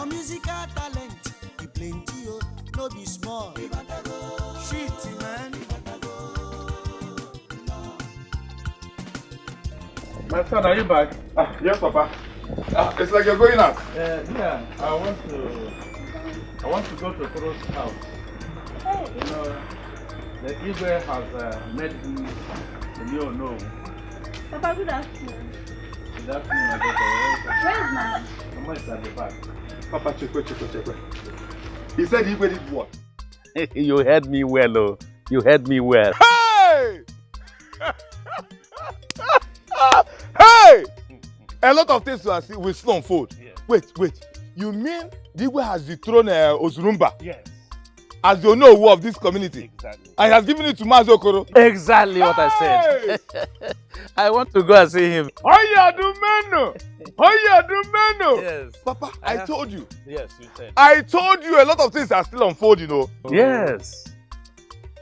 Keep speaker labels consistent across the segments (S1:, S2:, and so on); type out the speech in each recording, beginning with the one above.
S1: Our musical talent, we plenty, oh, no be small. Shit, man.
S2: My son, are you back?
S3: Yes, Papa. It's like you're going out.
S2: Yeah, I want to go to Kuro's house.
S4: Hey.
S2: You know, the Igwe has made me the new no.
S4: Papa, good afternoon.
S2: Good afternoon, my daughter.
S4: Where's my?
S2: Mama is at the back.
S3: Papa, check. He said Igwe did what?
S5: You heard me well, oh. You heard me well.
S3: Hey! Hey! A lot of things we still unfold.
S5: Yes.
S3: Wait. You mean Igwe has dethroned Ozurumba
S5: Yes.
S3: as the Onowu of this community?
S5: Exactly.
S3: And he has given it to Mazi Okoro?
S5: Exactly what I said. I want to go and see him. Yes.
S3: Papa, I told you.
S5: Yes, you said.
S3: I told you a lot of things are still unfolding, you know.
S5: Yes.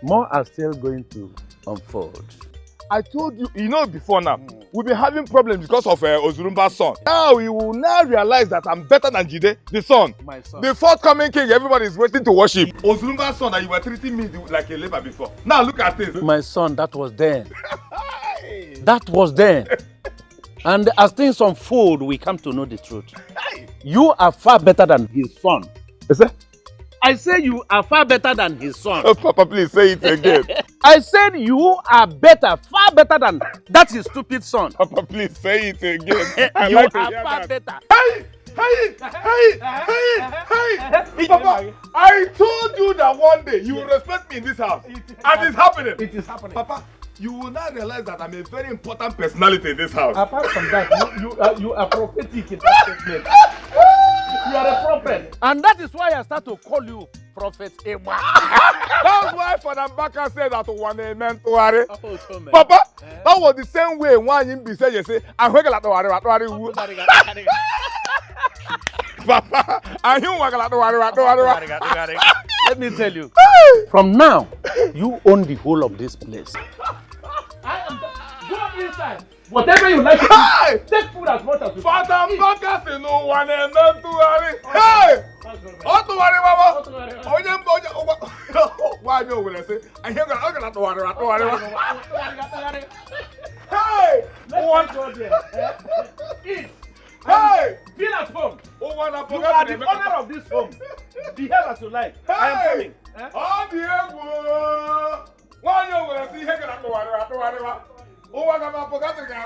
S5: More are still going to unfold.
S3: I told you, before now, we've been having problems because of Ozurumba's son. Now you will now realize that I'm better than Jide, the son.
S5: My son.
S3: The forthcoming king, everybody is waiting to worship. Ozurumba's son, that you were treating me like a labor before. Now look at this.
S5: My son, that was then. That was then. And as things unfold, we come to know the truth. You are far better than his son.
S3: Is that?
S5: I say you are far better than his son.
S3: Oh, Papa, please say it again.
S5: I said you are better, far better than that his stupid son.
S3: Papa, please say it again.
S5: You are far better.
S3: Hey! Papa, I told you that one day you will respect me in this house. And it's happening.
S2: It is happening.
S3: Papa, you will now realize that I'm a very important personality in this house.
S2: Apart from that, you are prophetic in that statement. You are a prophet.
S5: And that is why I start to call you Prophet Ewa.
S3: That's why Father Baka said that one amen to worry. Papa, that was the same way one in be said you say, I'm going to worry. Papa, I'm going to worry.
S5: Let me tell you, from now, you own the whole of this place.
S2: Go inside. Whatever you like to eat, take food as much as you
S3: want. Father Baka said no one amen to worry. Hey! What to worry, Mama? Why you will say? I'm going to worry. Hey!
S2: Let's go there. Eat.
S3: Hey!
S2: Feel at home.
S3: You
S2: You are the owner of this home. Behave as you like. I am coming.
S3: Oh, Diego! Why you will see him at the water? Oh, I'm going to forget the water.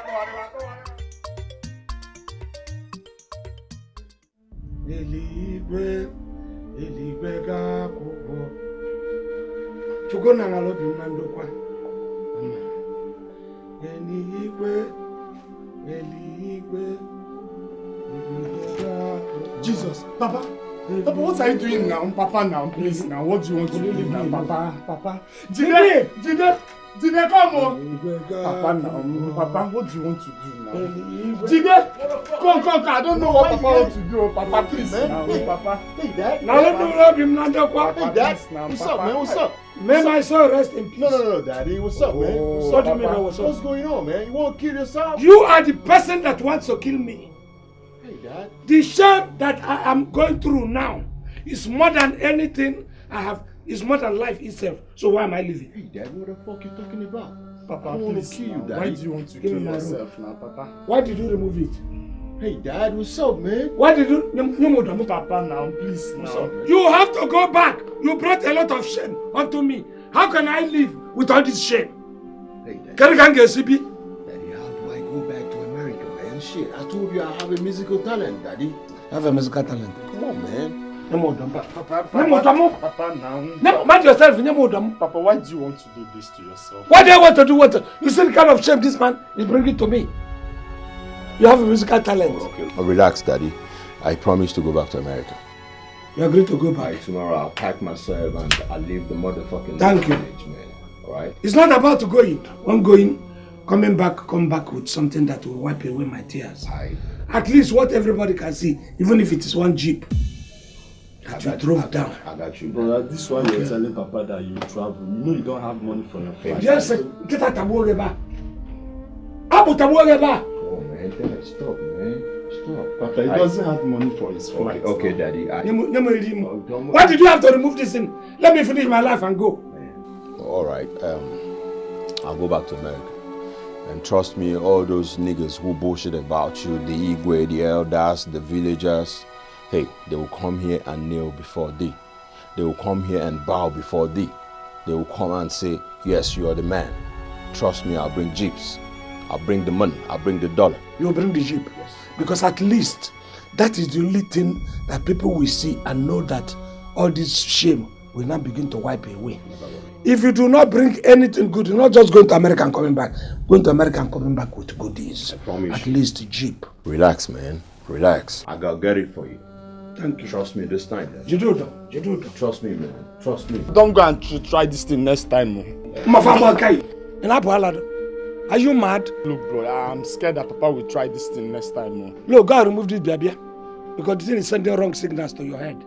S6: Eligwe ga kubo. Chugona na lobi mandokwa. Eligwe.
S3: Jesus, Papa, what are you doing now? Papa, now, please, now, what do you want to do now, Papa? Jide, come on. Papa, now, Papa, what do you want to do now? Jide, come, I don't know what Papa wants to do. Papa, please, now, Papa.
S6: Hey, Dad. Now let me rub him mandokwa. Hey, Dad. What's up, man? What's up? May my soul rest in peace.
S3: No, Daddy. What's up, man?
S6: What do you mean, what's up?
S3: What's going on, man? You want to kill yourself?
S6: You are the person that wants to kill me.
S3: Hey, Dad.
S6: The shame that I am going through now is more than anything I have, is more than life itself. So why am I living?
S3: Hey, Dad, what the fuck are you talking about? Papa,
S6: I don't
S3: please,
S6: want to kill you,
S3: Dad. Why do you want to kill yourself now, Papa?
S6: Why did you remove it?
S3: Hey, Dad, what's up, man?
S6: Why did you...
S3: Papa, now, please, now.
S6: You have to go back. You brought a lot of shame onto me. How can I live with all this shame?
S3: Hey, Dad.
S6: Daddy, how
S3: do I go back to America, man? Shit, I told you I have a musical talent, Daddy.
S6: I have a musical talent.
S3: Come on, man.
S6: Papa,
S3: now.
S6: Mind yourself.
S3: Papa, why do you want to do this to yourself?
S6: Why do you want to do what? You see the kind of shame this man is bringing to me. You have a musical talent.
S3: Okay, relax, Daddy. I promise to go back to America.
S6: You agree to go back?
S3: Tomorrow I'll pack myself and I'll leave the motherfucking
S6: Thank you,
S3: man. Alright?
S6: It's not about to going. When going, come back with something that will wipe away my tears. At least what everybody can see, even if it is one jeep that you drove down.
S3: I got you.
S7: Brother, this one you're telling Papa that you travel. You know you don't have money for your flight.
S6: Yes, get out of Abu
S3: Oh man, stop, man.
S7: Papa, he doesn't have money for his flight.
S3: Okay, Daddy.
S6: Why did you have to remove this thing? Let me finish my life and go.
S3: All right. I'll go back to America. And trust me, all those niggas who bullshit about you, the Igwe, the elders, the villagers, hey, they will come here and kneel before thee. They will come here and bow before thee. They will come and say, yes, you are the man. Trust me, I'll bring jeeps. I'll bring the money. I'll bring the dollar.
S6: You'll bring the jeep. Yes. Because at least that is the only thing that people will see and know that all this shame will not begin to wipe away. If you do not bring anything good, you're not just going to America and coming back. Going to America and coming back with goodies. I promise. At least a jeep.
S3: Relax, man. Relax. I gotta get it for you.
S6: Thank you.
S3: Trust me this time.
S6: You do.
S3: Trust me, man. Trust me.
S7: Don't go and try this thing next time.
S6: Are you mad?
S7: Look, bro, I'm scared that Papa will try this thing next time.
S6: Look, go and remove this baby. Because this thing is sending wrong signals to your head.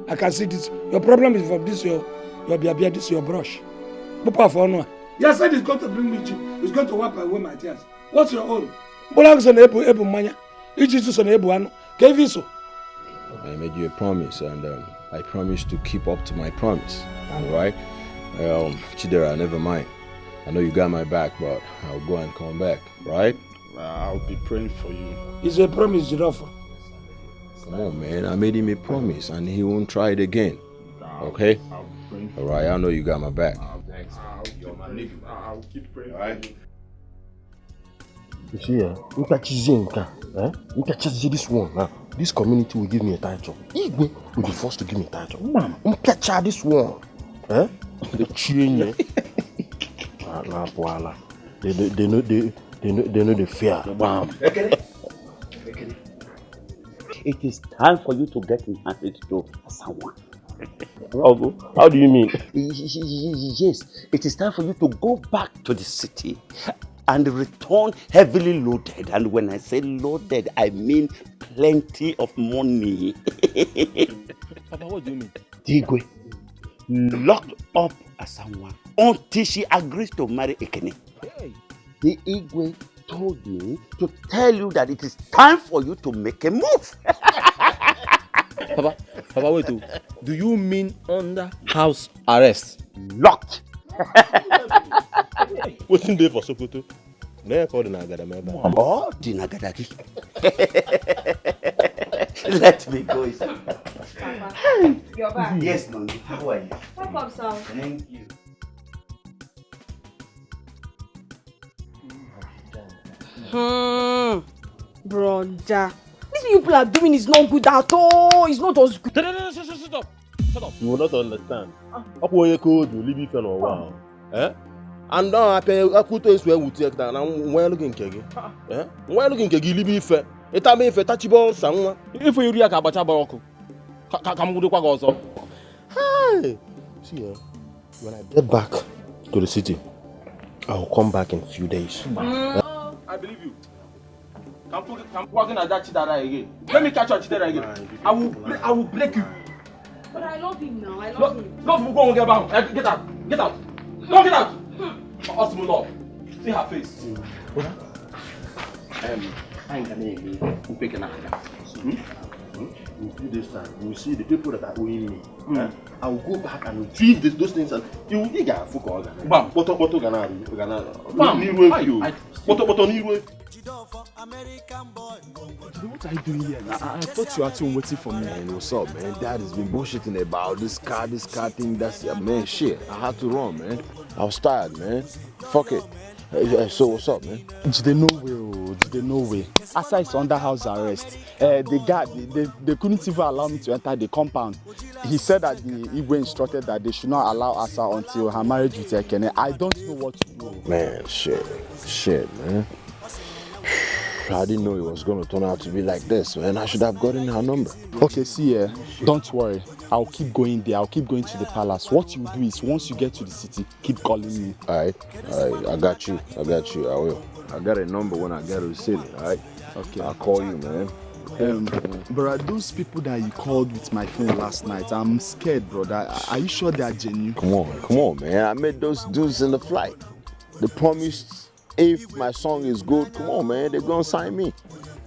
S6: I can see this. Your problem is from this, your baby, this your brush. Yes, said it's going to bring me cheap. It's going to wipe away my tears. What's your own? I
S3: made you a promise, and I promise to keep up to my promise. All right? Chidera, never mind. I know you got my back, but I'll go and come back, right?
S7: I'll be praying for you.
S6: It's a promise, Giraffe.
S3: Come on, man. I made him a promise, and he won't try it again. Okay? All right, I know you got my back.
S7: I'll keep praying
S3: for you.
S8: You see, this one now. This community will give me a title. Igwe will be forced to give me a title. Man, this one. The change. They know the fear. Bam.
S5: It is time for you to get married to someone.
S8: How do you mean?
S5: Yes, it is time for you to go back to the city and return heavily loaded. And when I say loaded, I mean plenty of money.
S8: Papa, what do you mean?
S5: Dikeh locked up as someone until she agrees to marry Ekene.
S8: Hey.
S5: The Igwe told me to tell you that it is time for you to make a move.
S8: Papa, wait. Do you mean under house arrest?
S5: Locked.
S8: What's in there for Sokoto? Let
S5: me go.
S4: Papa, you're back.
S5: Yes, Mom. How are you?
S4: Pop up, sir.
S5: Thank you.
S4: Brother, this people are doing is not good at all. It's not just good.
S8: Shut up. You will not understand. You leave it for a while. And now I put us where we take that. And when looking kegi, when looking kegi, leave it for. It may be touchable someone. If you react about Chabaroko, come with the also. Hi. See, when I get back to the city, I'll come back in a few days.
S7: I believe you. Come walking at that chidara again. Let me catch your chidara again. I will break you.
S4: But I love him now. I love him.
S7: Love, go and get back. Get out. Get out. Go get out. Awesome love. See her face.
S8: I'm going to this time, you will see the people that are owing me. I will go back and retrieve those things and you will get a focus. Bam, what you.
S7: What are you doing here? I thought you were at home waiting for me.
S3: Man, what's up, man? Dad has been bullshitting about this car thing. That's man, shit. I had to run, man. I was tired, man. Fuck it. So what's up, man?
S7: They know way. Asa is under house arrest. The guard, they couldn't even allow me to enter the compound. He said that the Igwe instructed that they should not allow Asa until her marriage with Ekene. I don't know what to do.
S3: Man, shit, man. I didn't know it was going to turn out to be like this, man. I should have gotten her number.
S7: Okay, see, don't worry. I'll keep going there. I'll keep going to the palace. What you do is, once you get to the city, keep calling me.
S3: All right. I got you. I will. I got a number when I get to the city, all right?
S7: Okay.
S3: I'll call you, man.
S7: Brother, those people that you called with my phone last night, I'm scared, brother. Are you sure they are genuine?
S3: Come on, man. I met those dudes in the flight. They promised if my song is good, come on, man, they're going to sign me.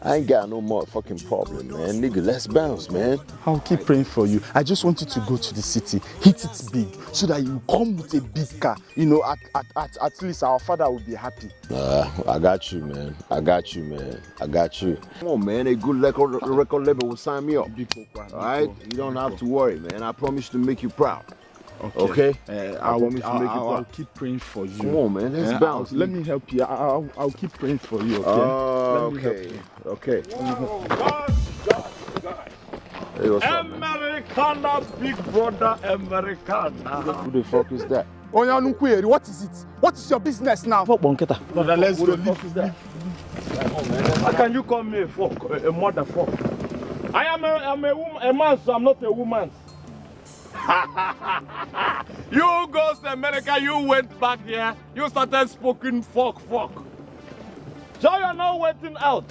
S8: I ain't got no motherfucking problem, man. Nigga, let's bounce, man.
S7: I'll keep praying for you. I just want you to go to the city, hit it big, so that you come with a big car. You know, at least our father will be happy.
S8: I got you, man. I got you, man. I got you. Come on, man. A good record label will sign me up. All right? You don't have to worry, man. I promise to make you proud. Okay?
S7: I'll keep praying for you.
S8: Come on, man. Let's bounce.
S7: Let me help you. I'll keep praying for you, okay?
S8: Okay.
S2: God.
S8: Hey, what's up, man?
S2: Americana, big brother, Americana.
S8: Who the fuck is that?
S7: Onyanukweri, what is it? What is your business now?
S2: Brother, let's
S8: Who
S2: go.
S8: the fuck is that?
S2: How can you call me a fuck, a motherfucker? I am a man, so I'm not a woman. You go to America, you went back here, you started speaking fuck. So you're now waiting out.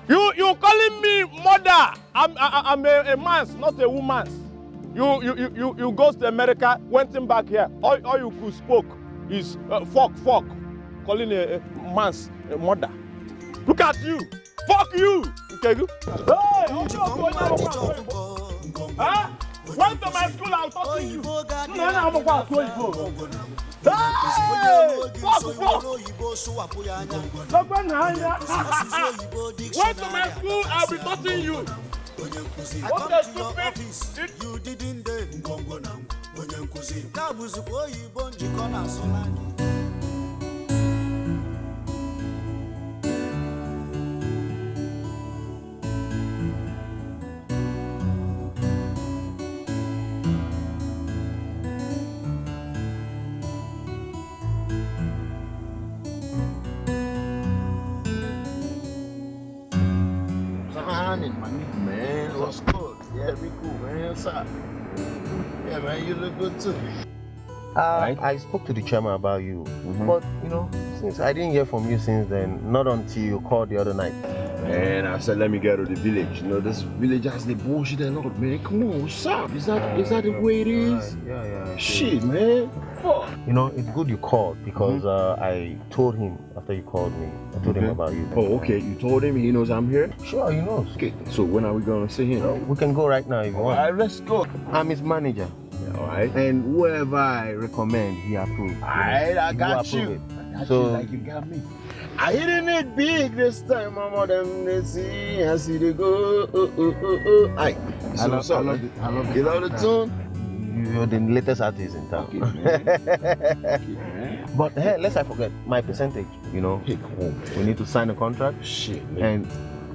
S2: You calling me mother? I'm a man, not a woman. You go to America, went back here. All you could spoke is fuck. Calling a man's a mother. Look at you. Fuck you. Okay, good. Hey, huh? Went to my school, I'll talk to you. Hey! Fuck! Went to my school, I'll be touching you. What a stupid! You didn't
S8: Man, what's good? Yeah, be cool, man. What's up? Yeah, man, you look good too.
S9: Right? I spoke to the chairman about you, but you know, since I didn't hear from you since then, not until you called the other night.
S8: Man, I said let me get to the village. You know, this village has the bullshit a lot, man. Come on, what's up? Is that the way it is?
S9: Yeah.
S8: Shit, man. Fuck.
S9: You know, it's good you called because I told him after you called me. I told him about you.
S8: Oh, okay. You told him he knows I'm here?
S9: Sure, he knows.
S8: Okay. So when are we gonna see him?
S9: We can go right now if you want.
S8: Alright, let's go.
S9: I'm his manager.
S8: Yeah, alright.
S9: And whoever I recommend, he approves.
S8: Alright, I got you.
S9: So
S8: like you got me. I hitting it big this time, mama. Them they see, I see they go. Aye.
S9: I love
S8: You love the tune?
S9: You're the latest artist in town.
S8: Okay,
S9: but hey, lest I forget my percentage. You know,
S8: hey, come on, man.
S9: We need to sign a contract.
S8: Shit, man.
S9: And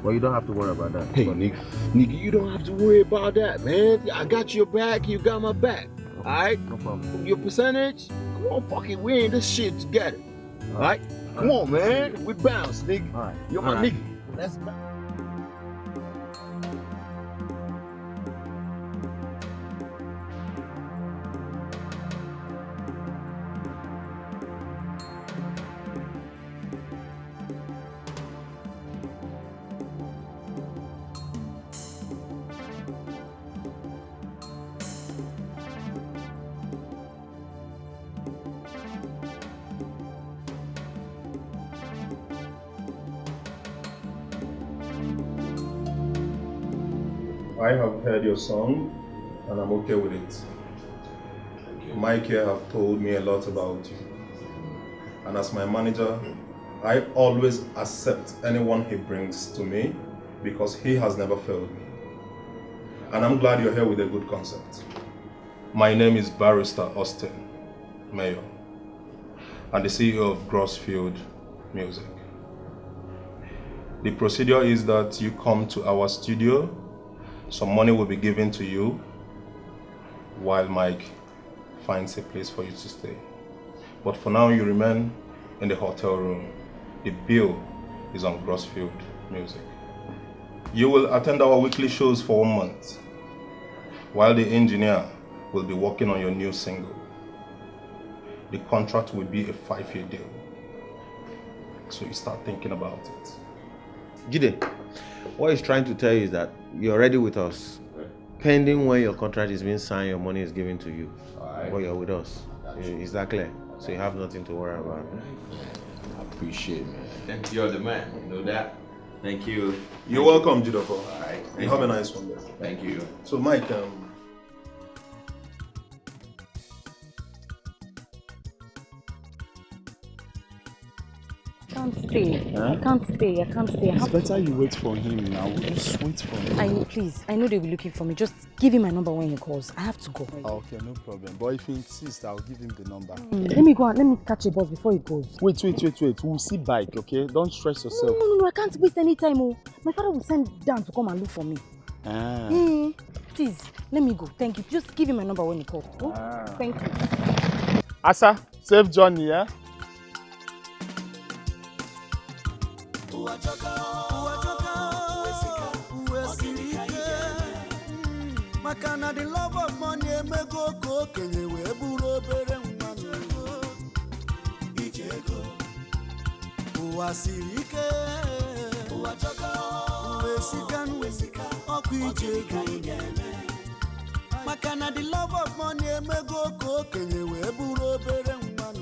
S9: well, you don't have to worry about that.
S8: Hey, nigga, you don't have to worry about that, man. I got your back. You got my back. All right.
S9: No problem.
S8: Your percentage? Come on, fucking, we in this shit together. All right. Come on, man. We bounce, nigga.
S9: All right.
S8: You're my nigga. Let's bounce.
S10: I have heard your song and I'm okay with it. Mike here have told me a lot about you. And as my manager, I always accept anyone he brings to me because he has never failed me. And I'm glad you're here with a good concept. My name is Barrister Austin Mayor and the CEO of Grossfield Music. The procedure is that you come to our studio. Some money will be given to you while Mike finds a place for you to stay. But for now, you remain in the hotel room. The bill is on Grossfield Music. You will attend our weekly shows for 1 month, while the engineer will be working on your new single. The contract will be a 5-year deal. So you start thinking about it.
S9: Jide, what he's trying to tell you is that you're ready with us. Pending when your contract is being signed, your money is given to you. But you're with us. Is that clear? So you have nothing to worry about.
S8: I appreciate it, man. You're the man, you know that?
S9: Thank you.
S10: You're welcome, Jidofo.
S9: All right.
S10: You have a nice one there.
S9: Thank you.
S10: So, Mike,
S4: I can't stay. I can't stay. I can't stay.
S7: It's better you wait for him now. We'll just wait for him.
S4: Please, I know they'll be looking for me. Just give him my number when he calls. I have to go.
S7: Okay, no problem. But if he insists, I'll give him the number.
S4: Let me go and let me catch a bus before he goes.
S7: Wait. We'll see bike, okay? Don't stress yourself.
S4: No. I can't waste any time. Oh. My father will send Dan to come and look for me. Please, let me go. Thank you. Just give him my number when he calls. Oh? Thank you.
S7: Asa, safe journey, yeah?
S1: Makana the love of money emego ko kenye we buru obere nwa Ijego Uwasirike Uwachoka Uwesika Oku Ijego Makana the love of money emego ko kenye we buru obere nwa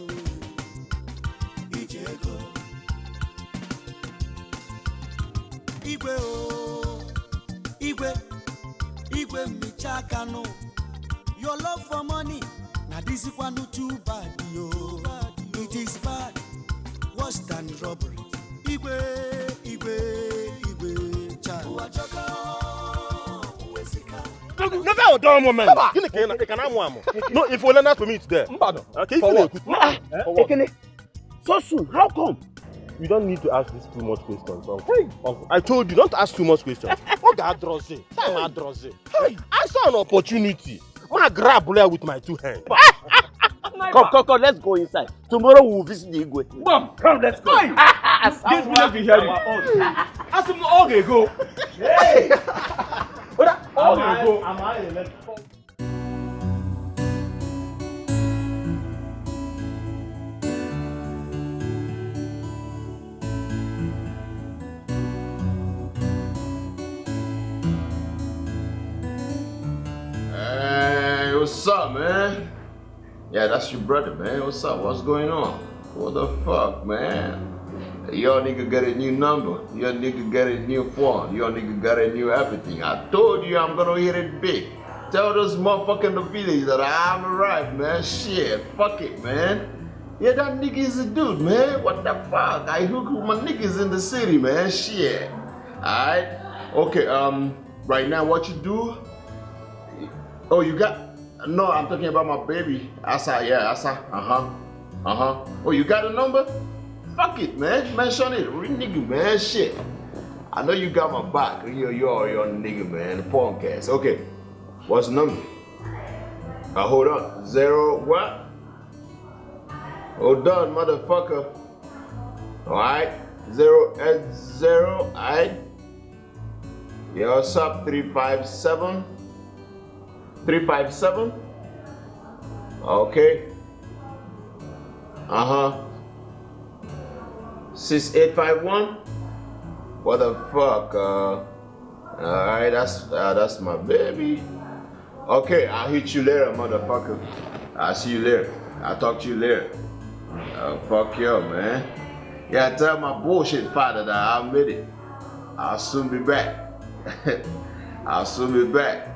S1: Ijego Igwe o Igwe Michakano. Your love for money, now this is one too bad, yo. It is bad, worse than robbery. Igwe,
S8: Never a dumb moment. No, if we learn that for me today. Okay,
S5: So soon, how come?
S8: You don't need to ask these too much questions. Uncle. I told you, don't ask too much questions. Answer an opportunity. I'm going to grab with my two hands.
S5: Come, let's go inside. Tomorrow we'll visit the Igwe.
S2: Come, let's go. This village we hear you. Ask him all they go. Hey! All they go.
S11: Hey, what's up, man? Yeah, that's your brother, man. What's up? What's going on? What the fuck, man? Your nigga got a new number. Your nigga got a new phone. Your nigga got a new everything. I told you I'm gonna hit it big. Tell those motherfuckers in the village that I'm arrived, man. Shit, fuck it, man. Yeah, that nigga is a dude, man. What the fuck? I hook with my niggas in the city, man. Shit. Alright? Okay, right now what you do? Oh, you got... No, I'm talking about my baby. Asa, yeah, Asa. Oh, you got a number? Fuck it, man. Mention it. Real nigga, man. Shit. I know you got my back. You're nigga, man. Punk ass. Okay. What's the number? Hold on. 0 what? Hold on, motherfucker. Alright. 080. Alright. Yeah, what's up? 357. 357. Okay. 6851. What the fuck? Alright, that's my baby. Okay, I'll hit you later, motherfucker. I'll see you later. I'll talk to you later. Fuck you, man. Yeah, tell my bullshit father that I admit it. I'll soon be back. I'll soon be back.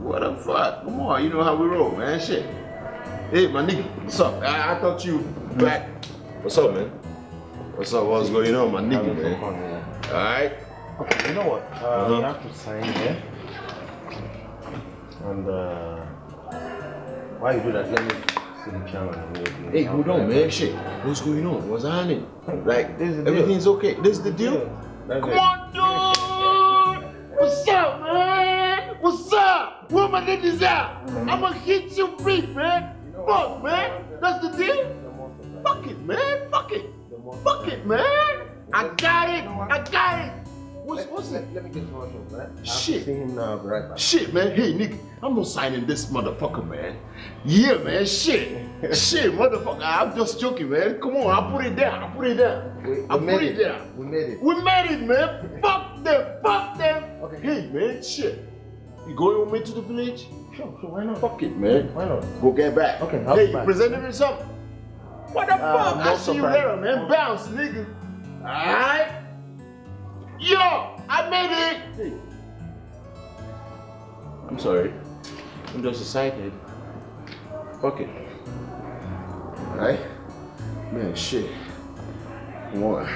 S11: What the fuck? Come on, you know how we roll, man. Shit. Hey, my nigga, what's up? I'll talk to you back. What's up, man? What's up? What's going on, my nigga, man? Alright?
S8: Okay, you know what? You have to sign here. And why you do that? Let me see the channel.
S11: Hey, hold on, man. Shit. What's going on? What's happening? Like, everything's okay. This is the deal? Come on, dude! What's up, man? What's up? Where my niggas at? I'ma hit you big, man. Fuck, man. That's the deal? Fuck it, man. Fuck it. Fuck it, man. I got it. What's it?
S8: Let me get to my show, man.
S11: Shit.
S8: See him now, right back.
S11: Shit, man. Hey, nigga. I'm not signing this motherfucker, man. Yeah, man. Shit, motherfucker. I'm just joking, man. Come on. I'll put it down.
S8: We made it,
S11: man. Fuck them. Okay. Hey, man. Shit. You going with me to the village?
S8: Sure, why not?
S11: Fuck it, man.
S8: Why not?
S11: Go get back.
S8: Okay,
S11: hey, you presented me something? What the fuck? I'll see you later, man. Bounce, nigga. Alright? Yo, I made it! Hey. I'm sorry. I'm just excited. Fuck it. Alright? Man, shit. Come on.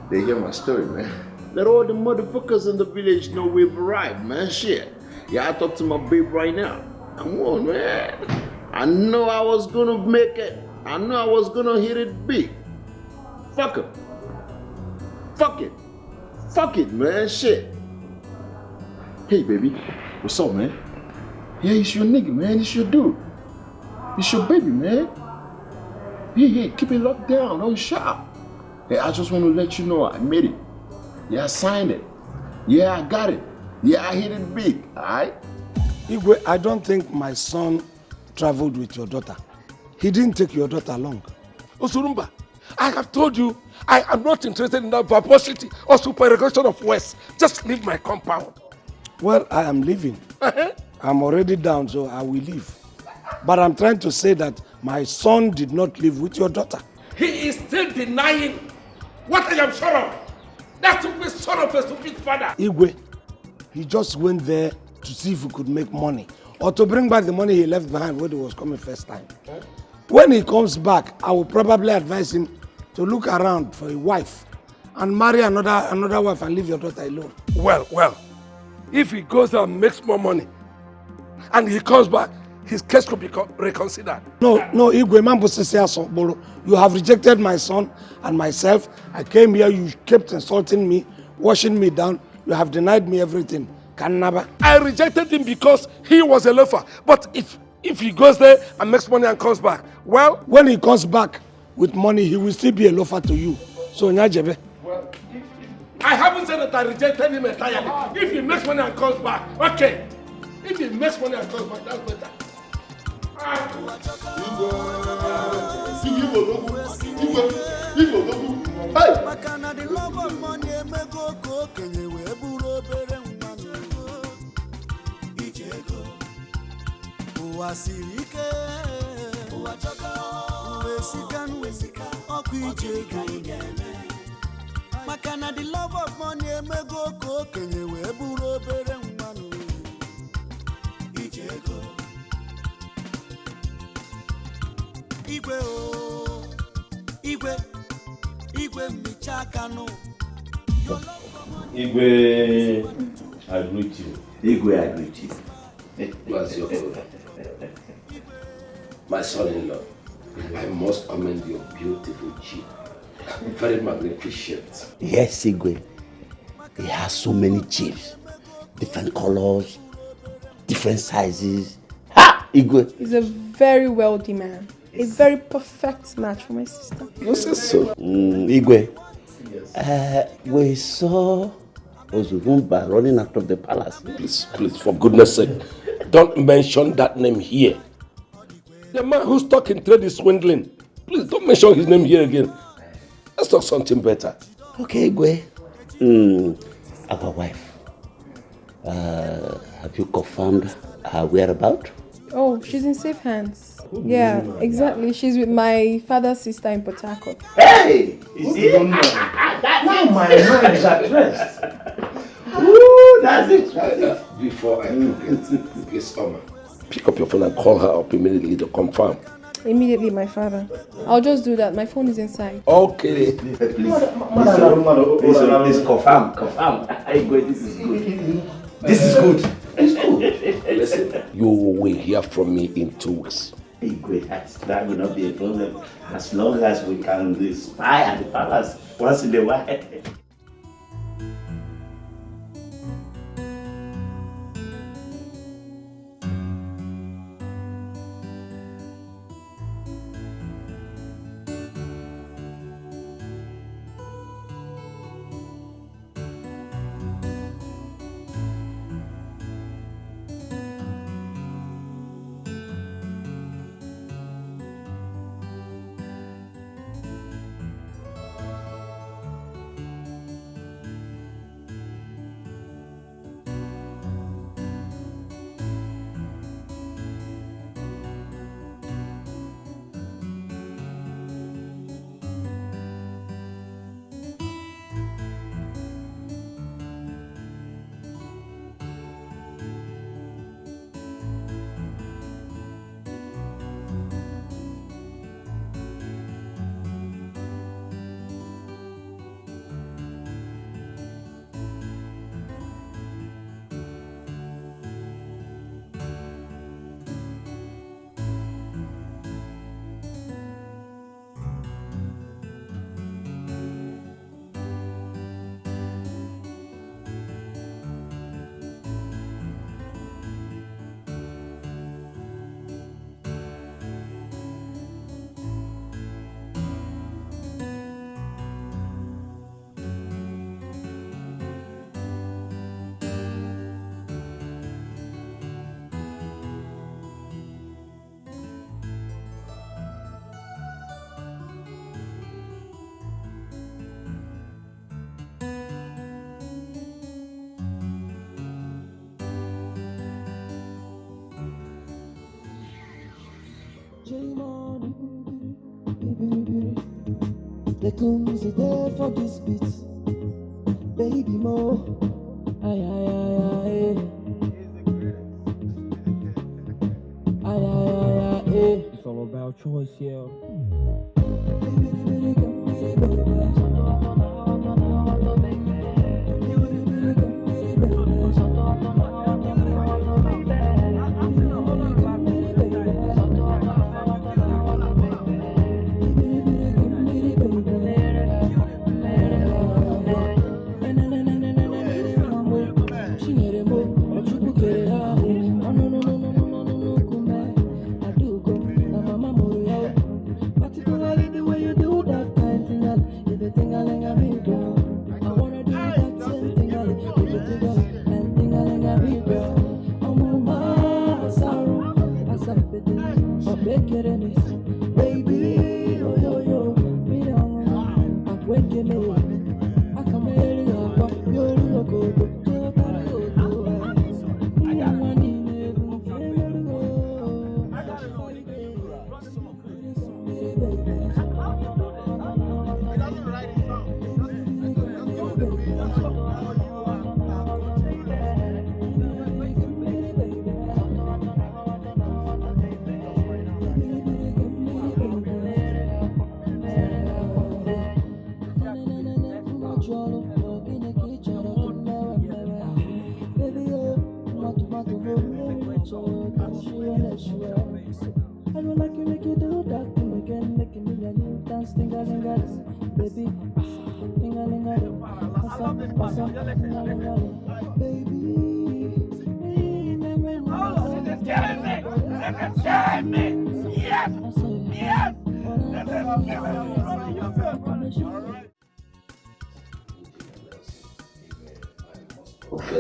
S11: They hear my story, man. Let all the motherfuckers in the village know we've arrived, man. Shit. Yeah, I talk to my babe right now. Come on, man. I know I was gonna make it. I know I was gonna hit it big. Fuck it. Fuck it. Fuck it, man. Shit. Hey, baby. What's up, man? Yeah, it's your nigga, man. It's your dude. It's your baby, man. Hey, keep it locked down. Don't shout. Hey, I just want to let you know I made it. Yeah, I signed it. Yeah, I got it. Yeah, I hit it big. All right?
S6: Igwe, I don't think my son traveled with your daughter. He didn't take your daughter along.
S3: Osurumba, I have told you I am not interested in that verbosity or supererogation of words. Just leave my compound.
S6: Well, I am leaving. I'm already down, so I will leave. But I'm trying to say that my son did not live with your daughter.
S3: He is still denying what I am sure of. That stupid son of a stupid father.
S6: Igwe, he just went there to see if he could make money or to bring back the money he left behind when he was coming first time. When he comes back, I will probably advise him to look around for a wife and marry another wife and leave your daughter alone.
S3: Well, if he goes there and makes more money and he comes back, his case could be reconsidered.
S6: No, Igwe, Mambo, you have rejected my son and myself. I came here, you kept insulting me, washing me down. You have denied me everything.
S3: I rejected him because he was a loafer. But if he goes there and makes money and comes back, well...
S6: When he comes back with money, he will still be a loafer to you. So, Nyajebe.
S3: Well, I haven't said that I rejected him entirely. If he makes money and comes back, okay. If he makes money and comes back, that's better.
S1: Makana the love of money emego ko kenye we buru obere nwanu ijego Igwe michakano
S5: Igwe, I greet you. Igwe, I greet you.
S11: What's your fault? My son-in-law, I must commend your beautiful jeep. Very magnificent.
S5: Yes, Igwe. He has so many jeeps, different colors, different sizes. Ha! Igwe.
S12: He's a very wealthy man. A very perfect match for my sister.
S11: You say so?
S5: Igwe, we saw Osuofia running out of the palace.
S3: Please, for goodness sake, don't mention that name here. The man who's talking trade is swindling. Please, don't mention his name here again. Let's talk something better.
S5: Okay, Igwe. Our wife. Have you confirmed her whereabouts?
S12: Oh, she's in safe hands. Yeah, exactly. She's with my father's sister in Port Harcourt.
S5: Hey! You see? Now my mind is at rest. Ooh, that's it.
S11: Before I forget, please, Oma,
S3: pick up your phone and call her up immediately to confirm.
S12: Immediately, my father. I'll just do that. My phone is inside.
S3: Okay.
S5: Please. Please confirm. This is good. This is good. It's good.
S3: Listen, you will hear from me in 2 weeks.
S5: Igwe, that will not be a problem as long as we can spy at the palace once in a while.
S13: The coons are there for this beat, baby mo. Ay ay ay ay. Ay ay ay ay. It's all about choice, yeah.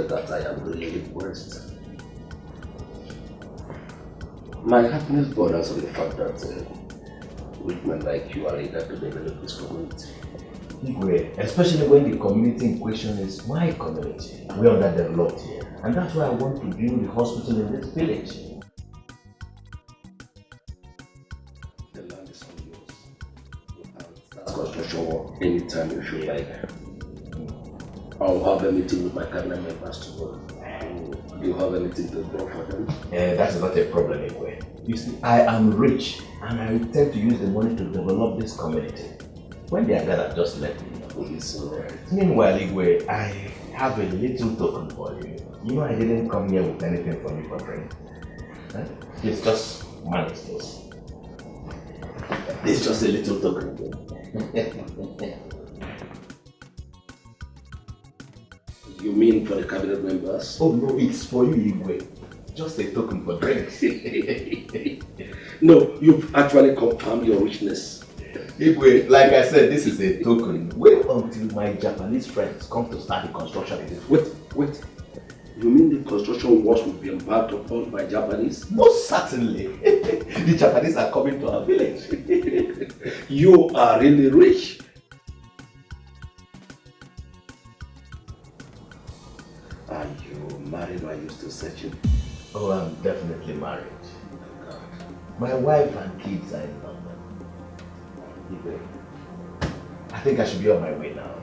S5: That I am really worst. My happiness borders on the fact that women like you are eager to develop this community.
S14: Especially when the community in question is my community. We are underdeveloped here, and that's why I want to build the hospital in this village.
S5: The land is all yours. You can start construction work anytime you feel like. I'll have a meeting with my cabinet members tomorrow. Do you have anything to draw for them?
S14: That's not a problem, Igwe. You see, I am rich and I intend to use the money to develop this community. When they are gathered, just let me know.
S5: It's alright.
S14: Meanwhile, Igwe, I have a little token for you. You know I didn't come here with anything for you for free. Huh? It's just money, just.
S5: It's just a little token. You mean for the cabinet members?
S14: Oh no, it's for you, Igwe. Just a token for drinks.
S5: No, you've actually confirmed your richness.
S14: Igwe, like I said, this is a token. Wait until my Japanese friends come to start the construction in this.
S5: Wait. You mean the construction works will be embarked upon by Japanese?
S14: Most certainly. The Japanese are coming to our village.
S5: You are really rich. Are you married or are you still searching?
S14: Oh, I'm definitely married. My wife and kids are in London. I think I should be on my way now.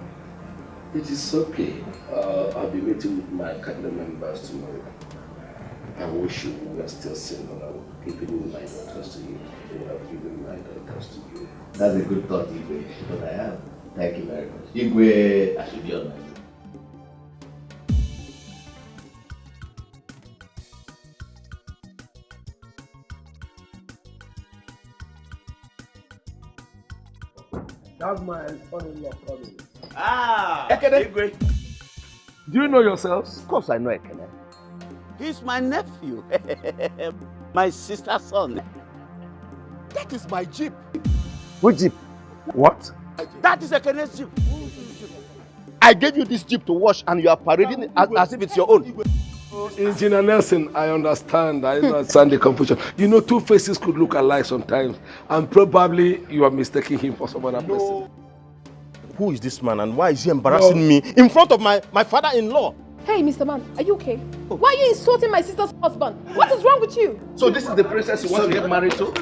S5: It is okay. I'll be meeting with my cabinet members tomorrow. I wish you were still single. I would give my daughters to you. I would have given my daughters to you.
S14: That's a good thought, Igwe. But I am. Thank you very much. Igwe, I should be on my way.
S6: That's my son-in-law coming.
S5: Ekene.
S6: Do you know yourselves?
S5: Of course I know Ekene. He's my nephew. My sister's son. That is my jeep.
S6: What jeep? What?
S5: That is Ekene's jeep. I gave you this jeep to wash and you are parading it as if it's your own.
S6: Engineer Nelson, I understand the confusion. You know, two faces could look alike sometimes, and probably you are mistaking him for some other person.
S8: Who is this man and why is he embarrassing me in front of my father-in-law?
S12: Hey, Mr. Man, are you okay? Why are you insulting my sister's husband? What is wrong with you?
S5: So this is the princess you want to get married to?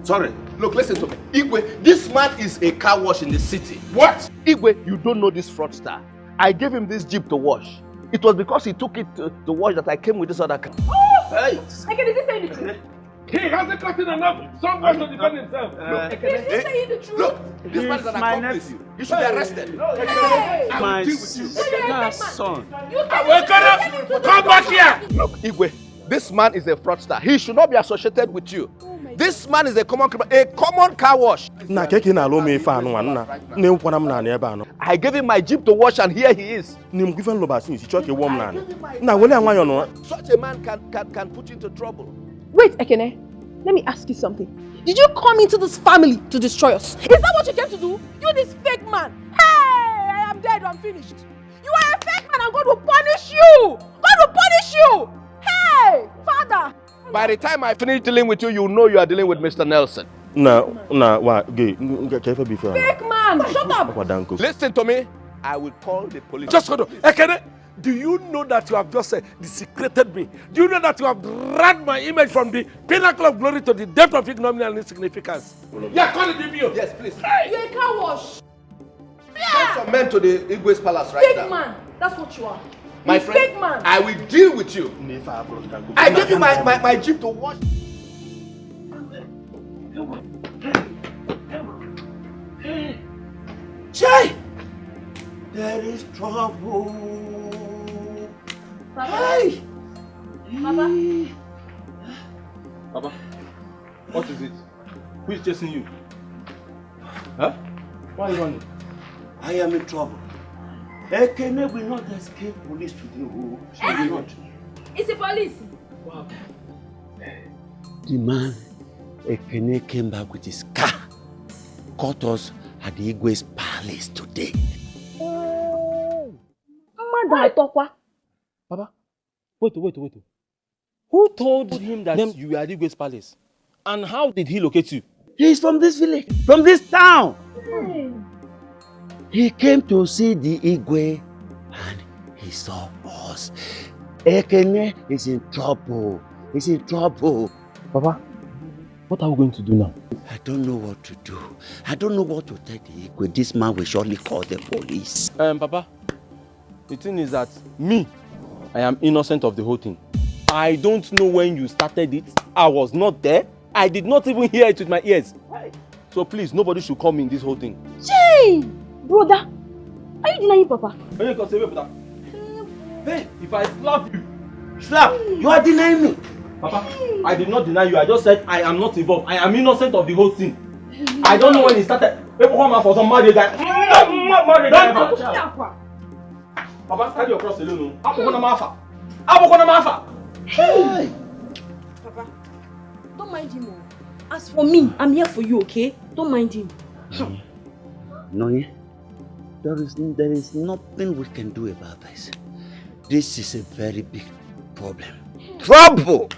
S8: Sorry. Look, listen to me. Igwe, this man is a car wash in the city.
S3: What?
S8: Igwe, you don't know this fraudster. I gave him this Jeep to wash. It was because he took it to wash that I came with this other car.
S12: Oh!
S8: Hey!
S12: I can say the truth.
S3: He hasn't gotten enough. Someone to defend himself.
S12: Is he saying the truth?
S8: Look, this man is an accomplice. You should be arrested.
S12: Hey!
S8: I will deal with you.
S7: Son.
S3: Come back here.
S8: Look, Igwe, this man is a fraudster. He should not be associated with you. This man is a common criminal, a common car wash.
S7: Na keke na alo me fa anu na. Na nkwana m na na ebe anu.
S8: I gave him my Jeep to wash and here he is.
S7: Ni m given loba since choke warm na. Na wole anwa no.
S8: Such a man can put you into trouble.
S12: Wait, Ekene. Let me ask you something. Did you come into this family to destroy us? Is that what you came to do? You this fake man. Hey, I am dead. I'm finished. You are a fake man and God will punish you. God will punish you. Hey, Father.
S8: By the time I finish dealing with you, you know you are dealing with Mr. Nelson.
S7: What? Gay. Careful before.
S12: Fake man, shut up.
S8: Listen to me. I will call the police.
S6: Just hold on. Ekene, do you know that you have just desecrated me? Do you know that you have dragged my image from the pinnacle of glory to the depth of ignominy and insignificance? Yeah, call it DBO.
S8: Yes, please.
S12: You're a car wash.
S8: Send some men to the Igwe's palace right
S12: Fake
S8: now.
S12: man. That's what you are.
S8: My
S12: You
S8: friend,
S12: fake man.
S8: I will deal with you. I gave you my Jeep to wash.
S5: Chai! There is trouble.
S12: Papa.
S5: Hey!
S12: Papa.
S2: Papa, what is it? Who is chasing you? Huh? Why are you running?
S5: I am in trouble. Ekene will not escape police today. She will not.
S12: It's the police.
S5: Wow. The man, Ekene, came back with his car. Caught us at the Igwe's palace today.
S2: Papa, wait. Who told him that you were at Igwe's palace? And how did he locate you?
S5: He's from this village, from this town. He came to see the Igwe and he saw us. Ekene is in trouble. He's in trouble.
S2: Papa, what are we going to do now?
S5: I don't know what to do. I don't know what to tell the Igwe. This man will surely call the police.
S2: Papa, the thing is that I am innocent of the whole thing. I don't know when you started it. I was not there. I did not even hear it with my ears. So please, nobody should come in this whole thing.
S4: Jay! Brother, are you denying Papa?
S2: Hey, if I slap you.
S5: Slap? You are denying me.
S2: Papa, I did not deny you. I just said I am not involved. I am innocent of the whole thing. I don't know when it started. People come out for some married guy. Papa, carry your cross alone.
S4: Hey! Papa, don't mind him. As for me, I'm here for you, okay? Don't mind him.
S5: Nonye, there is nothing we can do about this. This is a very big problem. Trouble!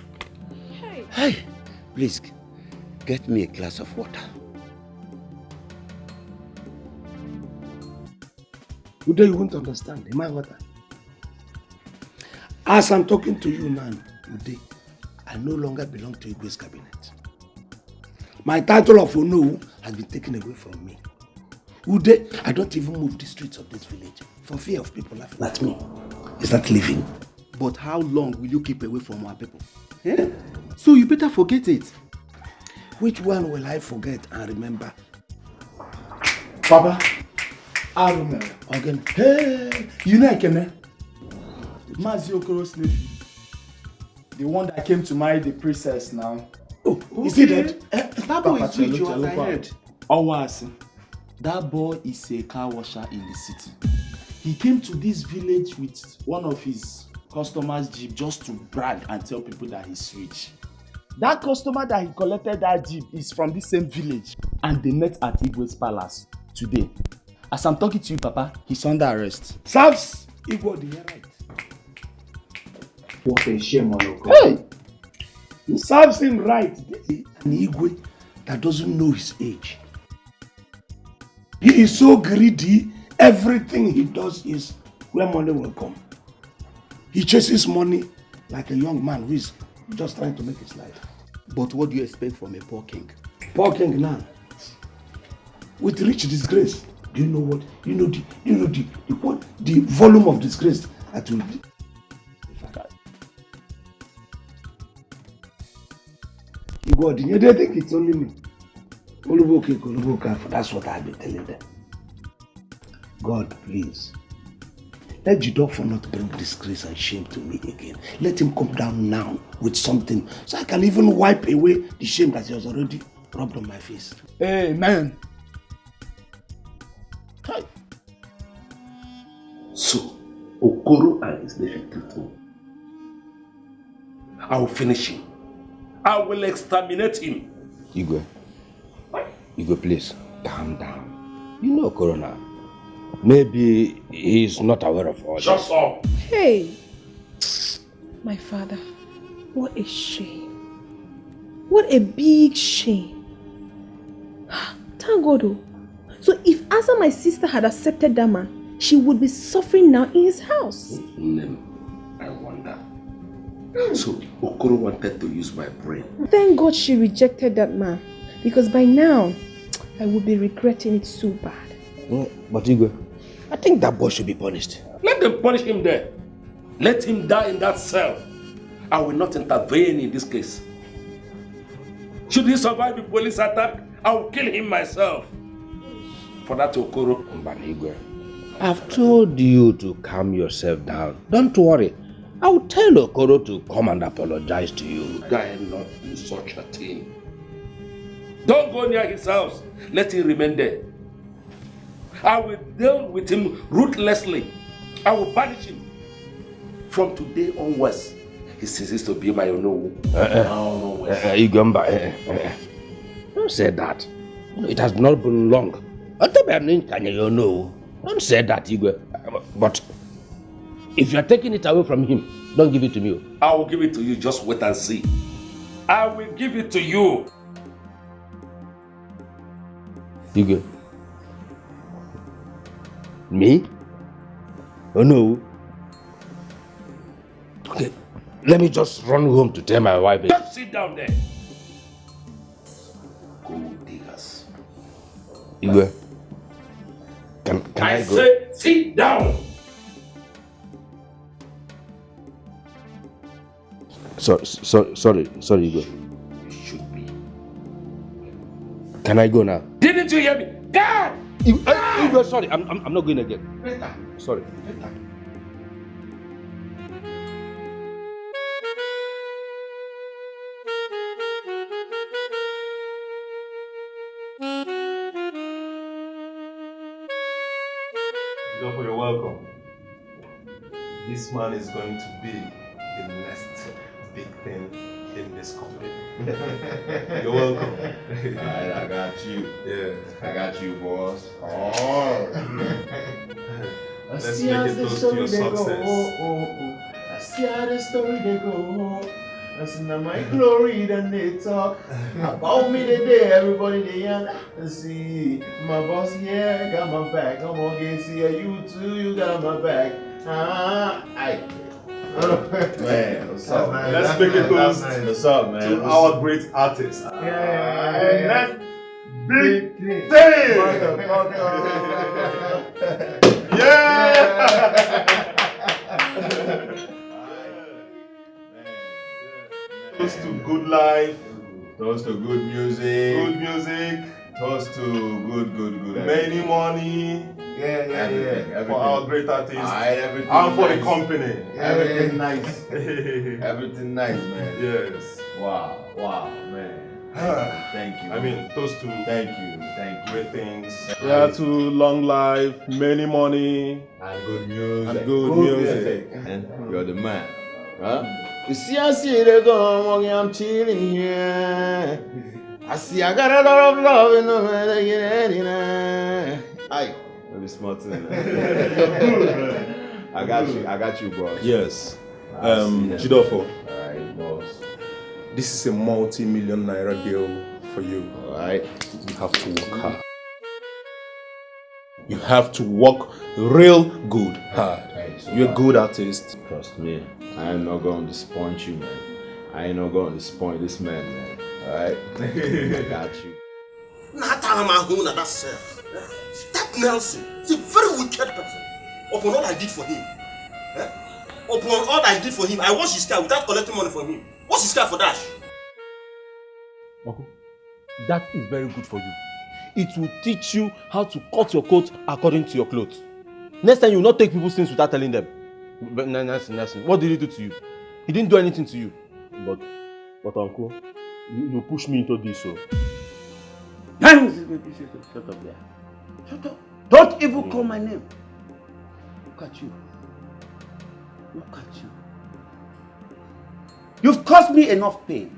S5: Hey, please, get me a glass of water.
S6: Ude, you won't understand. Am I water? As I'm talking to you now, Ude, I no longer belong to Igwe's cabinet. My title of Onu has been taken away from me. Ude, I don't even move the streets of this village for fear of people laughing at me. Is that living?
S7: But how long will you keep away from our people? Eh? So you better forget it.
S6: Which one will I forget and remember?
S7: Papa, I remember.
S6: Again.
S7: Hey, you know Ekene? Mazi Okoro's nephew. The one that came to marry the princess now.
S6: Oh, is he dead?
S7: That boy is rich, as I heard. Owasi. That boy is a car washer in the city. He came to this village with one of his customers' jeep just to brag and tell people that he's rich. That customer that he collected that jeep is from the same village, and they met at Igwe's palace today. As I'm talking to you, Papa, he's under arrest.
S6: Serves Igwe the right.
S7: What a shame on your
S6: Hey! He serves him right. An Igwe that doesn't know his age. He is so greedy, everything he does is where money will come. He chases money like a young man who is just trying to make his life.
S7: But what do you expect from a poor king?
S6: Poor king now. With rich disgrace. Do you know what? The volume of disgrace that will be. God, you don't think it's only me. That's what I've been telling them. God, please. Let Jidofo not bring disgrace and shame to me again. Let him come down now with something so I can even wipe away the shame that he has already rubbed on my face.
S7: Amen.
S6: So, Okoro and his nephew killed me. I will finish him. I will exterminate him.
S5: Igwe, please, calm down. You know Corona. Maybe he's not aware of all
S6: Shut
S5: this.
S6: up!
S12: Hey! My father, what a shame. What a big shame. Thank God. Oh. So if Asa, my sister, had accepted that man, she would be suffering now in his house.
S6: I wonder. So Okoro wanted to use my brain.
S12: Thank God she rejected that man. Because by now, I would be regretting it so bad.
S5: But Igwe, I think that boy should be punished.
S6: Let them punish him there. Let him die in that cell. I will not intervene in this case. Should he survive the police attack, I will kill him myself. For that Okoro.
S5: Igwe, I've told you to calm yourself down. Don't worry. I will tell Okoro to come and apologize to you.
S6: Guy not do such a thing. Don't go near his house. Let him remain there. I will deal with him ruthlessly. I will banish him. From today onwards, he ceases to be my own.
S5: Igomba, don't say that. It has not been long. Don't say that, Igwe. But if you are taking it away from him, don't give it to me.
S6: I will give it to you. Just wait and see. I will give it to you.
S5: Igwe. Me? Oh no. Okay, let me just run home to tell my wife.
S6: Just sit down there. Gold diggers.
S5: Igwe, can I go?
S6: Say, sit down.
S5: Sorry, Igwe.
S6: You should be.
S5: Can I go now?
S6: Didn't you hear me? God!
S5: Igwe, sorry, I'm not going again.
S6: Later.
S5: Sorry.
S6: Later.
S10: You're welcome. This man is going to be the next big thing in this company. You're welcome.
S11: Alright, I got you.
S10: Yeah.
S11: I got you, boss. Oh.
S10: Let's make it close to your success.
S11: I see how the story they go. That's not my glory, then they talk about me today. Everybody they young. See, my boss here got my back. I'm gonna get see you too. You got my back. Man, what's up, man?
S10: Let's make it close.
S11: What's up, man?
S10: To our great artist.
S11: Yeah.
S10: Big thing. Yeah. Toast to good life.
S11: Toast to good music.
S10: Good music.
S11: Toast to good.
S10: Many money.
S11: Everything.
S10: For our great artist.
S11: Everything
S10: and for
S11: nice.
S10: the company.
S11: Everything nice. Everything nice, man.
S10: Yes.
S11: Wow, man. Thank you.
S10: I mean, toast to
S11: Thank you.
S10: great things. Yeah, to long life, many money,
S11: And good music.
S10: and good music.
S11: And you're the man. Huh? You see, I see they go, I'm chilling here. I see I got a lot of love in the way they get it in. Aye. Maybe smart thing. I got you, boss.
S10: Yes. Jidofo,
S11: Alright, boss.
S10: this is a multi-million naira deal for you.
S11: Alright.
S10: You have to work hard. You have to work real good hard. You're a good artist.
S11: Trust me, I am not going to disappoint you, man. I ain't not going to disappoint this man, man. Alright? I got you.
S8: That cell. That Nelson is a very wicked person. Upon all I did for him. Upon all I did for him, I washed his car without collecting money from him. What's his car for that?
S15: Uncle, that is very good for you. It will teach you how to cut your coat according to your clothes. Next time you will not take people's things without telling them. But Nelson, what did he do to you? He didn't do anything to you. But Uncle, you push me into this, so.
S16: Shut up there. Shut up. Don't even call my name. Look at you. Look at you. You've caused me enough pain.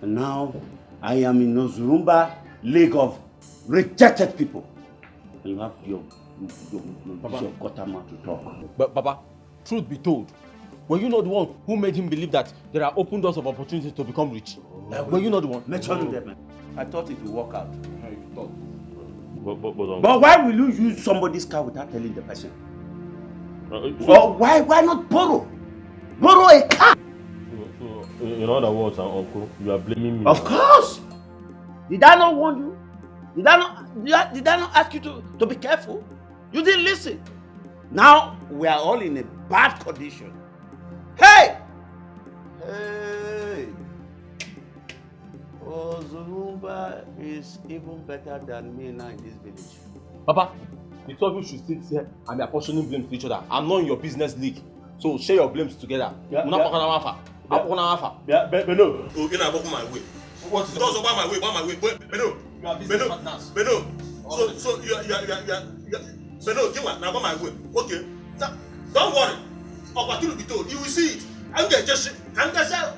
S16: And now I am in Nozurumba League of rejected people. And you have your gutter mouth to talk.
S15: But Papa, truth be told, were you not the one who made him believe that there are open doors of opportunity to become rich? Were you not the one?
S16: Naturally, man. I thought it would work out.
S15: But
S16: why will you use somebody's car without telling the person? Well, why not borrow? Borrow a car.
S15: So, in other words, Uncle, you are blaming me.
S16: Of course. Did I not warn you? Did I not ask you to be careful? You didn't listen. Now we are all in a bad condition. Hey! Hey! Ozurumba is even better than me now in this village.
S15: Papa, the two of you should sit here and be apportioning blame to each other. I'm not in your business league. So share your blames together. But no.
S8: Oh, you know, my way. What is it? Don't my way, my way. Beno. You are business partners. Beno. So you Beno, give what? Now my way. Okay. Don't worry. Opportunity be told. You will see it. I'm just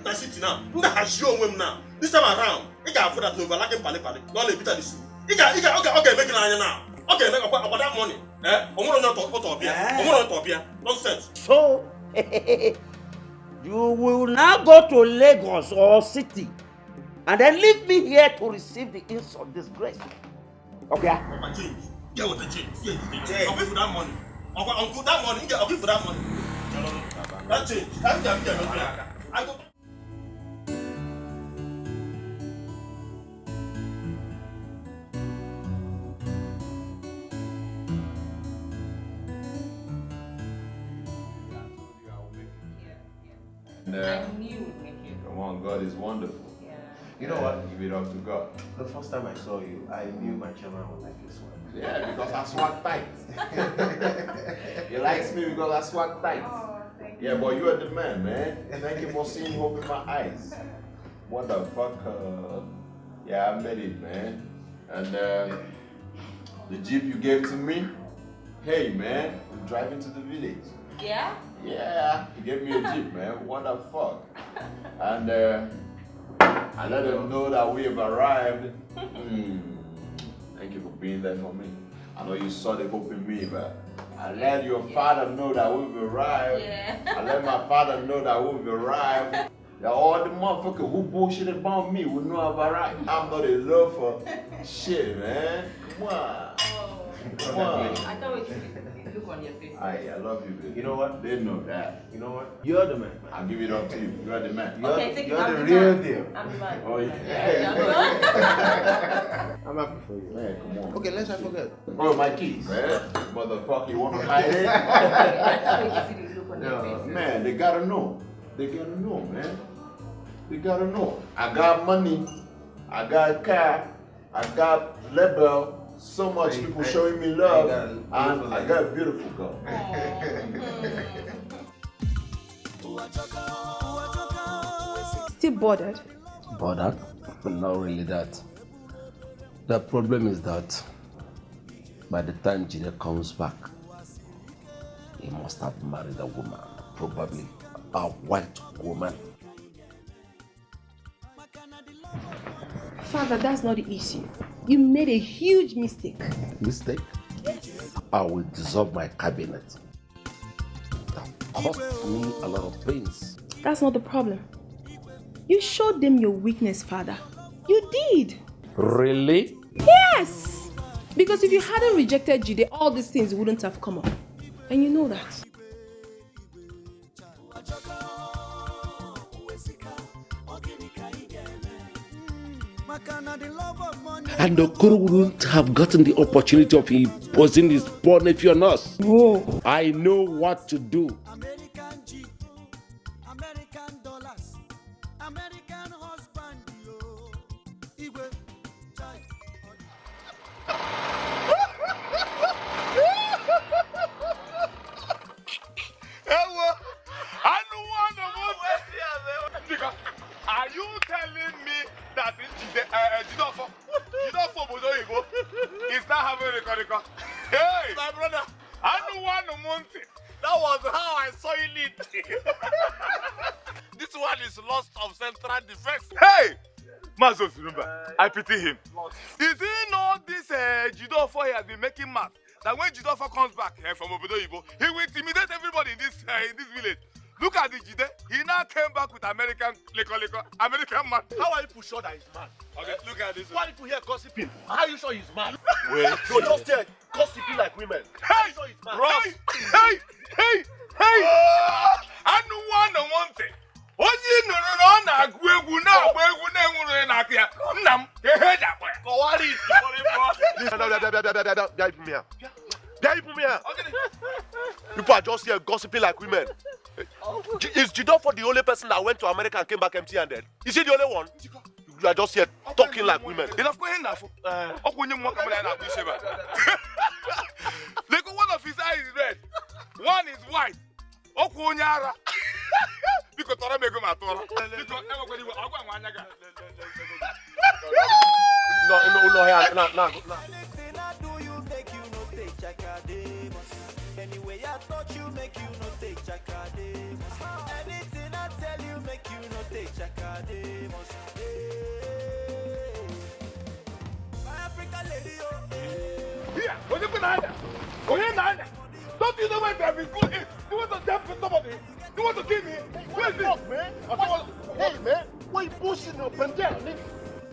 S8: my city now. Now. This time around, you can afford that over like pali. Don't let it this. Okay, make it now. Okay, make about that money. Nonsense.
S16: So you will now go to Lagos or city and then leave me here to receive the insult, disgrace. Okay?
S8: Get what the change. I'll pay for that money. Uncle, that money, I'll pay for that money. That change. I go.
S17: I knew you would make it.
S11: Come on, God is wonderful.
S17: Yeah.
S11: You know what? Give it up to God.
S9: The first time I saw you, I knew my chairman would like this one.
S11: Yeah, because I swag tight. He likes me because I swag tight.
S17: Oh, thank you.
S11: Yeah, but you are the man, man. Thank you for seeing hope in my eyes. What the fuck? Yeah, I made it, man. And the Jeep you gave to me, hey, man, I'm driving to the village.
S17: Yeah?
S11: Yeah, he gave me a Jeep, man. What the fuck? And I let them know that we have arrived. Thank you for being there for me. I know you saw the hope in me, but I let your father know that we've arrived.
S17: Yeah.
S11: I let my father know that we've arrived. That all the motherfuckers who bullshit about me will know I've arrived. I'm not in love for shit, man. Come on.
S17: Oh.
S11: Come on.
S17: I can't wait to see the look on your face.
S11: I love you, baby.
S9: You know what?
S11: They know that.
S9: You know what? You're the man.
S11: I'll give it up to you. You are the man.
S17: Okay, take it.
S9: You're
S17: I'm
S9: the
S17: the
S9: real
S17: man.
S9: deal.
S17: I'm the man.
S11: Oh, yeah.
S9: I'm happy for you.
S11: Man, come on.
S9: Okay, let's not forget.
S11: Bro, my keys. Man, motherfucker, you want to hide it?
S17: I can't wait to see the look on your face.
S11: Man, they gotta know. They gotta know, man. They gotta know. I got money. I got a car. I got label. So much people showing me love. And I got a beautiful girl.
S12: Still bothered?
S5: Bothered? Not really that. The problem is that by the time Jide comes back, he must have married a woman, probably a white woman.
S12: Father, that's not the issue. You made a huge mistake.
S5: Mistake?
S12: Yes.
S5: I will dissolve my cabinet. That cost me a lot of pains.
S12: That's not the problem. You showed them your weakness, Father. You did.
S5: Really?
S12: Yes! Because if you hadn't rejected Jide, all these things wouldn't have come up. And you know that.
S5: And Okoro wouldn't have gotten the opportunity of imposing his poor nephew on us.
S6: Oh.
S5: I know what to do.
S1: American Jeep, American dollars, American husband, yo. Igwe, chai.
S2: Are you telling me that Jidofo Bodoyibo is not having a record? Hey, my brother, I don't want to Monte. That was how I saw you lead. This one is lost of central defense. Hey, Mazo Firumba, I pity him. Is he not this Jidofo he has been making mad? That when Jidofo comes back from Obodoyibo, he will intimidate everybody in this village. Look at the Jide. He now came back with American American man. How are you sure that he's mad? Okay, look at this. Why people here gossiping? How are you sure he's mad? Wait. So just there gossiping like women. Hey, sure he's mad. Ross. Hey. I don't want no one thing. Oji no na agwegu na enwuru na akia. Nnam, ke he da kwa. Ko wari
S8: People are just here gossiping like women. Is Jidofo the only person that went to America and came back empty-handed? Is he the only one? You are just here talking like women.
S2: Look, one of his eyes is red, one is white. Because
S1: anyway, I thought you make you no take Chakademus. Anything I tell you make you no take Chakademus. My African lady,
S2: here, what you gonna don't you know where they have been going? You want to death with somebody? You want to kill me? Where is this?
S18: Man? Hey, man, why you bullshitting up and down, nigga?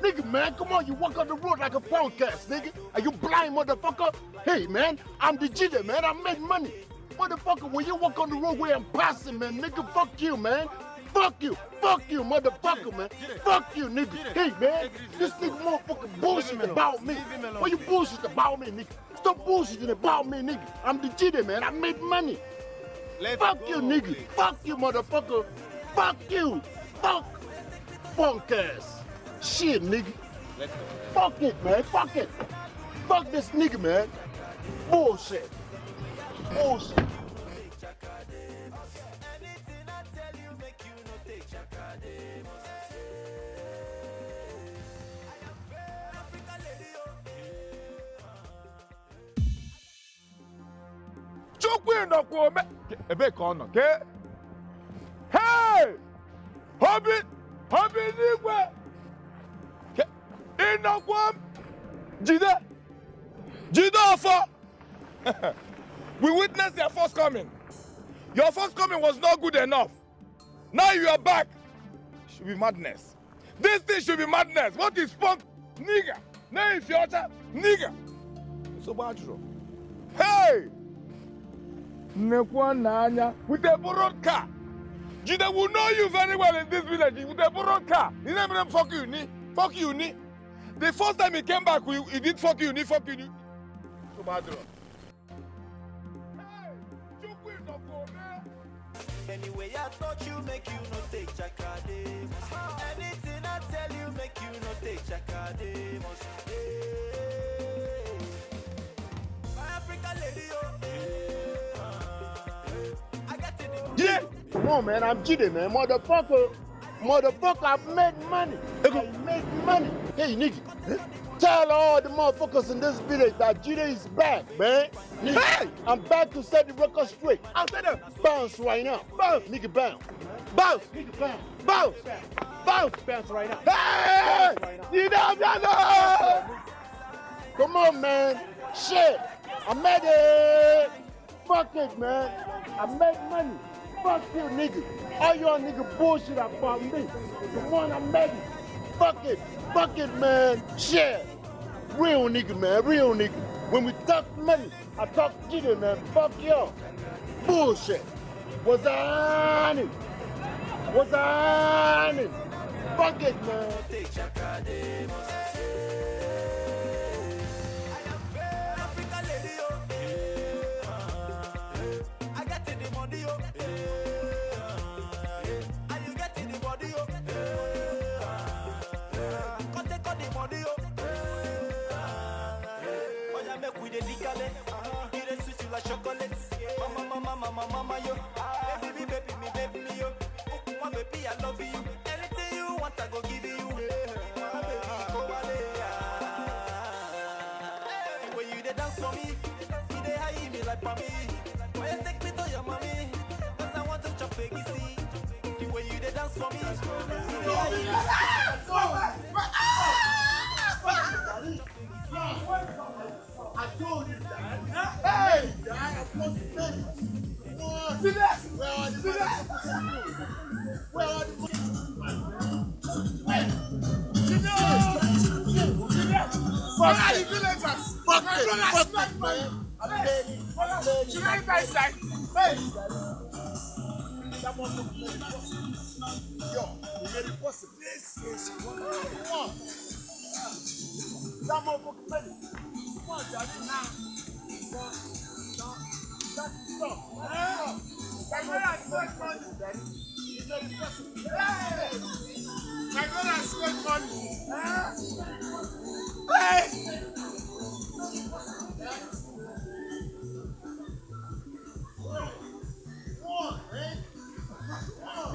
S18: Nigga, man, come on, you walk on the road like a podcast, nigga. Are you blind, motherfucker? Hey, man, I'm the Jide, man. I make money. Motherfucker, when you walk on the road where I'm passing, man, nigga, fuck you, man. Fuck you, motherfucker, man. Fuck you, nigga. Hey, man, this nigga motherfucker bullshitting about me. Why you bullshitting about me, nigga? Stop bullshitting about me, nigga. I'm the Jide, man. I make money. Fuck you, nigga. Fuck you, motherfucker. Fuck you. Fuck punk ass. Shit, nigga. Fuck it, man. Fuck it. Fuck this nigga, man. Bullshit. Bullshit.
S2: Hey! Hobbit! Nigwe! Inakwam! Jidofo! We witnessed your first coming. Your first coming was not good enough. Now you are back. Should be madness. This thing should be madness. What is punk? Nigga. Name future. Nigga. So bad. Hey! Nekwananya with a borrowed car. Jide will know you very well in this village with a borrowed car. He never fuck you, ni. Fuck you, ni. The first time he came back, he did fuck you, ni. Fuck you, ni. So bad.
S1: anyway, I thought you make you no take Chakademus. Anything I tell you make you no take Chakademus. My African lady, I got it.
S18: Yeah. Come on, man. I'm Jide, man. Motherfucker, I made money. I made money. Hey, nigga. Tell all the motherfuckers in this village that Jide is back, man. Nigga, hey! I'm back to set the record straight. I'll set up. Bounce right now. Bounce, nigga, bounce. Bounce, nigga, bounce. Bounce. Bounce. Bounce right now. Hey! You know, come on, man. Shit. I made it. Fuck it, man. I made money. Fuck you, nigga. All y'all nigga bullshit about me. Come on, I made it. Fuck it. Fuck it, man. Shit. Real nigga, man. Real nigga. When we talk money, I talk Jide, man. Fuck y'all. Bullshit. What's on it? What's on it? Bucket, man.
S1: Mama, yo, baby, me, yo. Oh, baby, I love you. Anything you want, I go give you. My baby, go when you dey dance for me, you dey high me like mommy. When you take me to your mommy, 'cause I want to chop a kissy. The way you dey dance for me, you dey high me like
S18: I told you that. Hey! I want to say sit there! Where are the Where are the Hey! Sit there! Where are the villagers? Fuck it! Should I buy side? Hey! That one look very possible. Yo, very possible. This is one. That one look very. Come on, Daddy, now. That's stop. My brother spent money, Daddy. It's very possible. Hey! My brother spent money. Hey!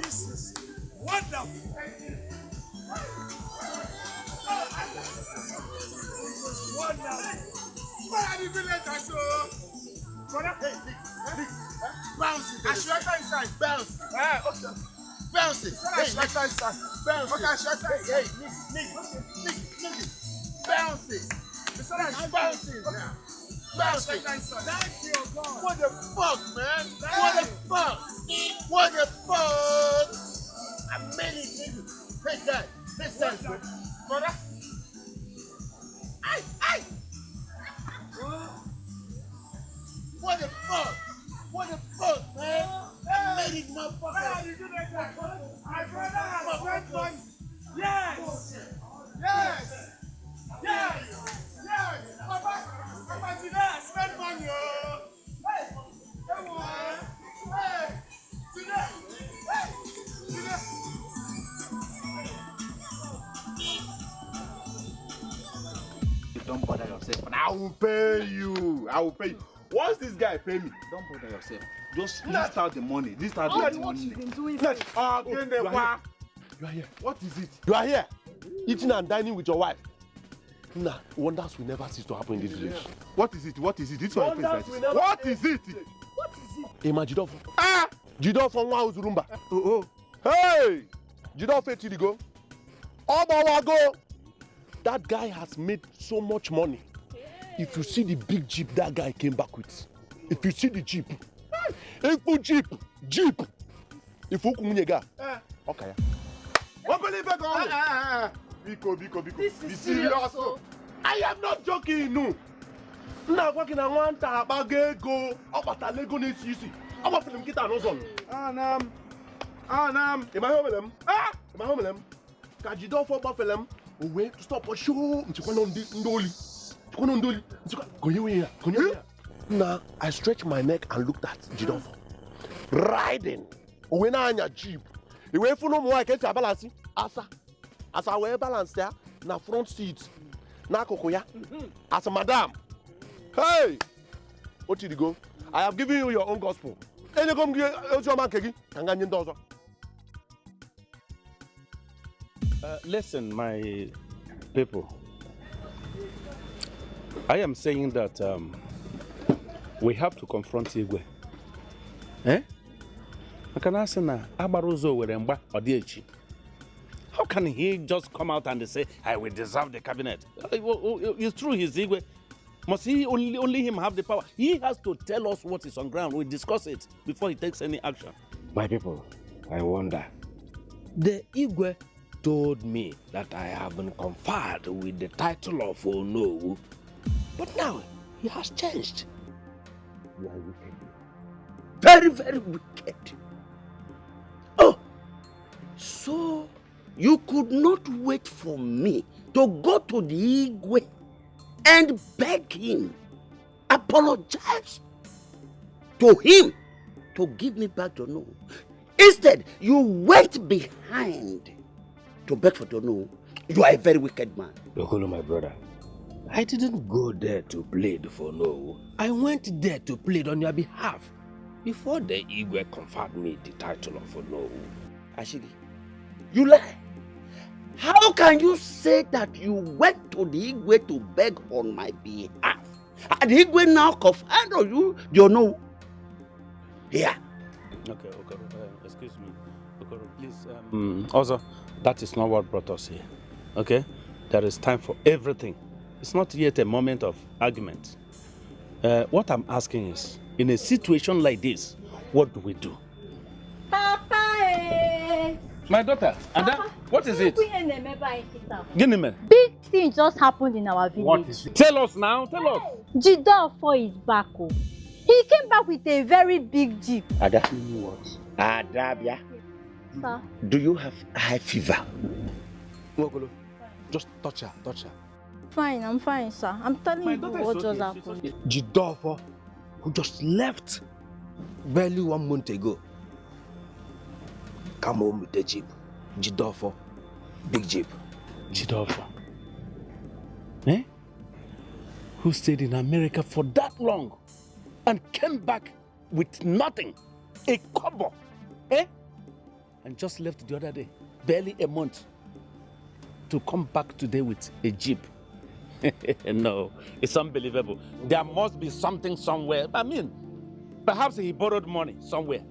S18: This is wonderful. Wonderful. Where are the villagers? Brother, hey, Nick, bounce it. I should enter inside. Bounce. Okay. Bounce it. Hey, Nick, inside. Bounce it. Okay, I should enter inside. Hey, Nick. Bounce it. Bounce it. Bounce it. Thank you, God. What the fuck, man? What the fuck? What the fuck? I made it, nigga. Hey, guys. This guy's good. Brother. Ay. What the fuck? What the fuck, man? I made it, motherfucker. My brother has spent money. Yes. Papa, today I spent money, oh. Hey, come on. Hey, today.
S15: Don't bother yourself. And I will pay you. Once this guy pay me, don't bother yourself. Just list out the money. List out the money.
S4: What you've been doing?
S15: You are here. What is it? You are here, eating and dining with your wife. Nah, wonders will never cease to happen in this village. What is it? This one face like this. What is it? Ema Jidofo. Jidofo nwa Uzurumba. Hey! Jidofo Tirigo. Obawago. That guy has made so much money. If you see the big jeep that guy came back with, if you see the jeep, jeep. If you come here, okay. What believe I go? Biko. Be serious. I am not joking, no. Now working on one time about go. About Lego needs you see. I'm a film kita no son. Anam. Am I home them? Am I home them? Kajido for Buffalo. We to stop a show. Now I stretched my neck and looked at Jidofo riding. When I on jeep, the way for no more I can't balance. As I wear balance there, na front seat, na kokoya. As a madam, hey, what did you go? I have given you your own gospel. Any come here, your man kegi, kanganyin dozo.
S19: Listen, my people. I am saying that we have to confront Igwe. How can he just come out and say, I will dissolve the cabinet? It's true, he's Igwe. Must he only him have the power? He has to tell us what is on ground. We discuss it before he takes any action.
S5: My people, I wonder. The Igwe told me that I have been conferred with the title of Onowu. But now, he has changed. You are wicked. Very, very wicked. Oh! So,
S16: you could not wait for me to go to the Igwe and beg him, apologize to him to give me back Dono. Instead, you went behind to beg for Dono. You are a very wicked man.
S14: Okolo, my brother, I didn't go there to plead for no. I went there to plead on your behalf before the Igwe conferred me the title of no.
S16: Ashigi, you lie. How can you say that you went to the Igwe to beg on my behalf? And the Igwe now conferred on you, Dono? Here.
S19: Okay, Okoro, excuse me. Okoro, please. Also, that is not what brought us here. Okay? There is time for everything. It's not yet a moment of argument. What I'm asking is, in a situation like this, what do we do?
S4: Papa,
S19: My daughter, Ada, what is it?
S4: Big thing just happened in our village.
S19: What is it? Tell us now, tell us.
S4: Jidofo is back. He came back with a very big jeep.
S16: Ada, what? Adabia,
S4: Sir.
S16: do you have high fever?
S19: Okolo, just touch her, touch her.
S4: Fine, I'm fine, sir. I'm telling you what just happened.
S14: Jidofo, who just left barely 1 month ago, come home with the jeep. Jidofo, big jeep.
S19: Jidofo. Eh? Who stayed in America for that long and came back with nothing, a kobo, eh? And just left the other day, barely a month, to come back today with a jeep. No, it's unbelievable. There must be something somewhere. I mean, perhaps he borrowed money somewhere.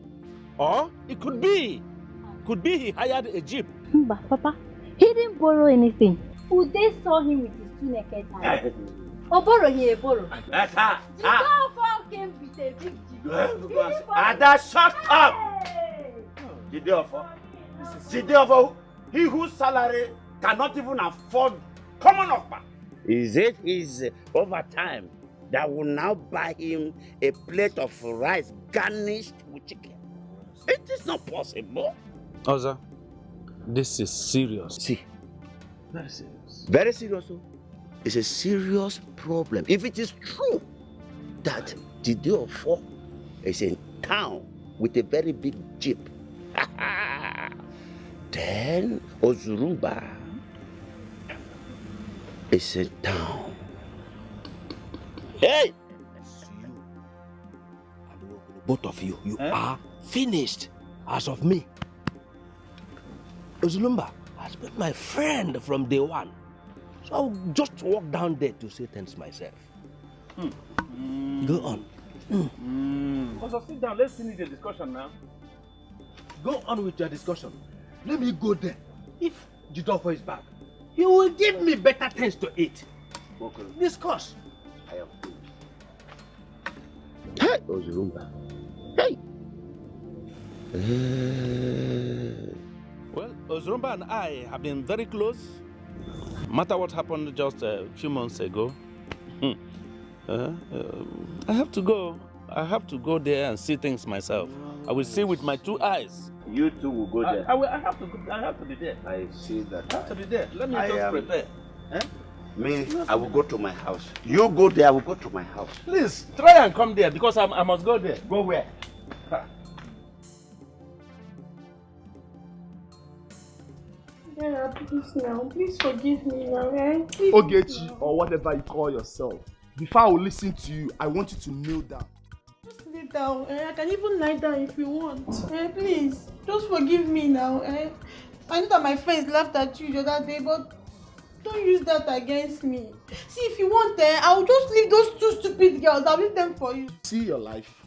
S19: Or it could be he hired a jeep.
S4: But Papa, he didn't borrow anything. Ude saw him with his 2 naked hands. Or borrow, he borrow. Jidofo came with a big jeep.
S16: Ada, shut up! Jidofo, he whose salary cannot even afford common offer. Is it his overtime that will now buy him a plate of rice garnished with chicken? It is not possible.
S19: Oza, this is serious.
S16: See, very serious. Very serious. It's a serious problem. If it is true that Jidofo is in town with a very big jeep, then Ozurumba is in town. Hey!
S14: Both of you, you are finished as of me. Ozulumba has been my friend from day one. So I'll just walk down there to say thanks myself. Go on.
S19: Also, sit down, let's finish the discussion now.
S14: Go on with your discussion. Let me go there. If Jidofo is back, he will give me better things to eat. Okay. Discuss.
S16: I am good. Hey, Ozurumba. Hey.
S19: Well, Ozurumba and I have been very close. No matter what happened just a few months ago. I have to go. I have to go there and see things myself. I will see with my 2 eyes.
S16: You two will go there.
S19: I have to be there.
S16: I see that.
S19: I have to be there. Let me just prepare.
S16: Me, I will go to my house. You go there, I will go to my house.
S19: Please, try and come there because I must go there.
S16: Go where?
S12: Yeah, please now. Please forgive me now, eh? Please.
S2: Ogechi, or whatever you call yourself. Before I will listen to you, I want you to kneel down.
S12: Just lay down. I can even lie down if you want. Please, just forgive me now. I know that my friends laughed at you the other day, but don't use that against me. See, if you want, I'll just leave those 2 stupid girls. I'll leave them for you.
S2: See your life.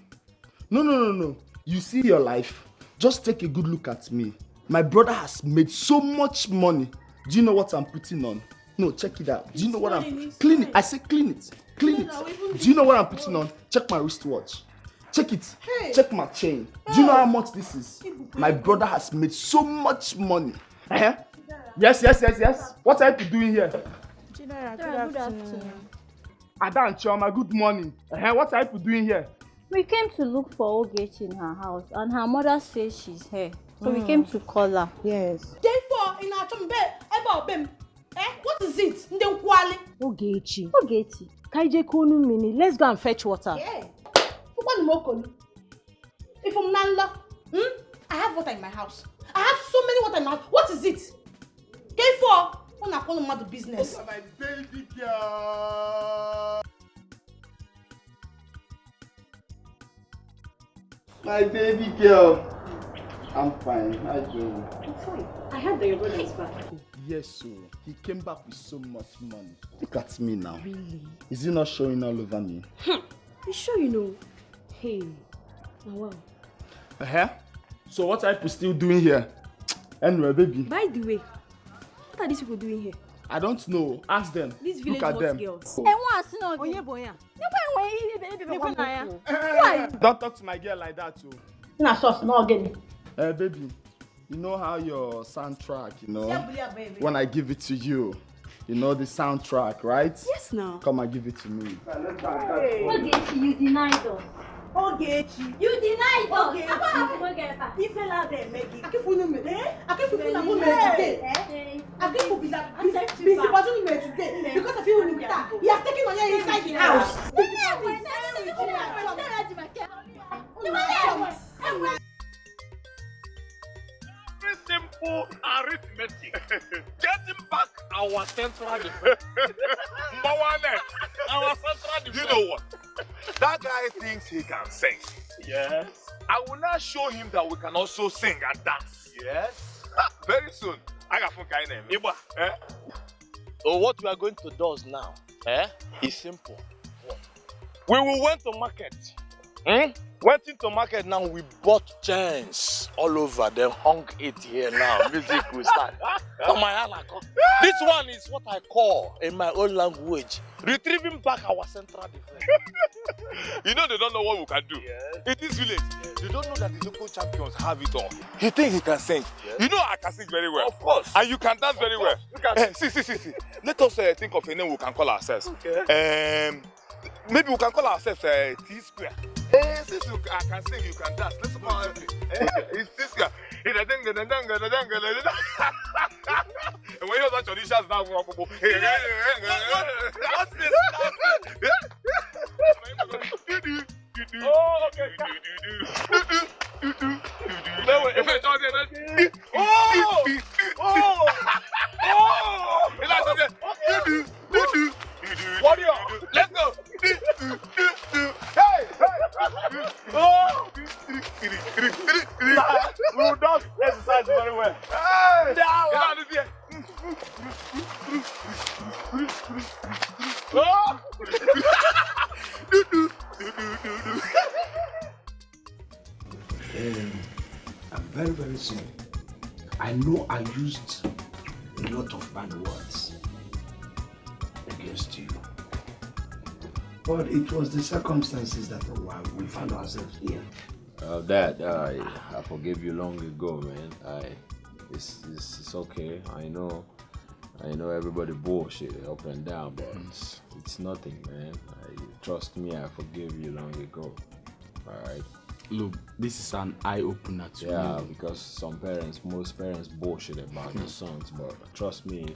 S2: No. You see your life. Just take a good look at me. My brother has made so much money. Do you know what I'm putting on? No, check it out. Do you know what I'm... Clean it. I say clean it. Clean it. Do you know what I'm putting on? Check my wristwatch. Check it. Hey. Check my chain. Do you know how much this is? My brother has made so much money. Yes. What are you doing here?
S12: Good afternoon.
S2: Ada and Chioma, good morning. What are you doing here?
S4: We came to look for Ogechi in her house, and her mother says she's here. So we came to call her.
S12: Yes. Therefore, for in our chumbe about them? What is it? Ndenkwali.
S4: Ogechi. Kaije konu mini. Let's go and fetch water.
S12: Yeah. If I'm Nala, I have water in my house. I have so many water in my house. What is it? K4. On a call the business.
S3: My baby girl.
S7: My baby girl. I'm fine. How you doing?
S4: I'm fine. I heard that your brother is back.
S7: Yes, sir. He came back with so much money. Look at me now.
S4: Really?
S7: Is he not showing all over me?
S4: You sure you know? Hey. Oh, wow.
S7: So what are you still doing here? Anyway, baby.
S4: By the way, what are these people doing here?
S7: I don't know. Ask them.
S4: These village
S7: Look at them.
S4: girls.
S7: Why? Don't talk to my girl like that, too.
S12: Nah, sauce, no again.
S7: Baby, you know how your soundtrack, when I give it to you, you know the soundtrack, right?
S4: Yes, now.
S7: Come and give it to me.
S4: Ogechi, you denied us.
S12: Ogechi,
S4: you denied us.
S12: If you allow them, make it. I can't fool me today. I can't busy watching me today because of you. He has taken on your inside the house.
S2: Very simple arithmetic. Getting back our central defense. Our central defense. You know what? That guy thinks he can sing. Yes. I will now show him that we can also sing and dance. Yes. Very soon. I got fun guy name. Iba. So what we are going to do now, is simple. We will went to market. Went into market now, we bought chains all over, then hung it here now. Music will start. This one is what I call, in my own language, retrieving back our central defense. You know they don't know what we can do. Yes. In this village, they don't know that the local champions have it all. He thinks he can sing. Yes. You know I can sing very well. Of course. And you can dance very well. See. Let us think of a name we can call ourselves. Okay. Maybe we can call ourselves T-Square. Since I can sing, you can dance. Let's call it. It's T-Square. And when you have traditions now, what's this? Oh, okay. Warrior, let's go. Hey! Oh! We will not exercise very well. Hey! Down this here.
S6: I'm very, very sorry. I know I used a lot of bad words against you. But it was the circumstances that we found ourselves here.
S5: Dad, I forgave you long ago, man. It's okay. I know everybody bullshit up and down, but it's nothing, man. Trust me, I forgave you long ago. Alright?
S7: Look, this is an eye-opener to me.
S5: Yeah, because most parents bullshit about their sons, but trust me,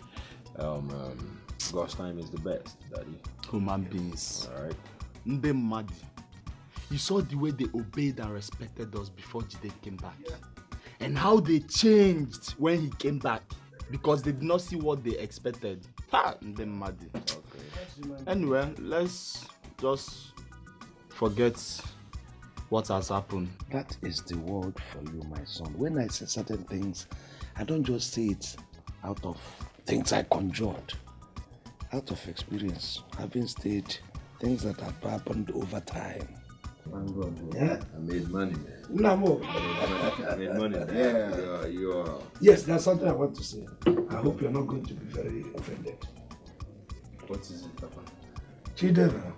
S5: God's time is the best, Daddy.
S7: Human beings.
S5: Alright?
S7: Nde Madi. You saw the way they obeyed and respected us before Jide came back. Yeah. And how they changed when he came back. Because they did not see what they expected. Nde Madi. Okay. Anyway, let's just forget what has happened.
S16: That is the word for you, my son. When I say certain things, I don't just say it out of things I conjured. Out of experience, having stayed things that have happened over time.
S5: Yeah? I made money, man.
S6: Namo.
S5: I made money, man. You're...
S6: Yes, there's something I want to say. I hope you're not going to be very offended.
S7: What is it, Papa?
S6: Chidera,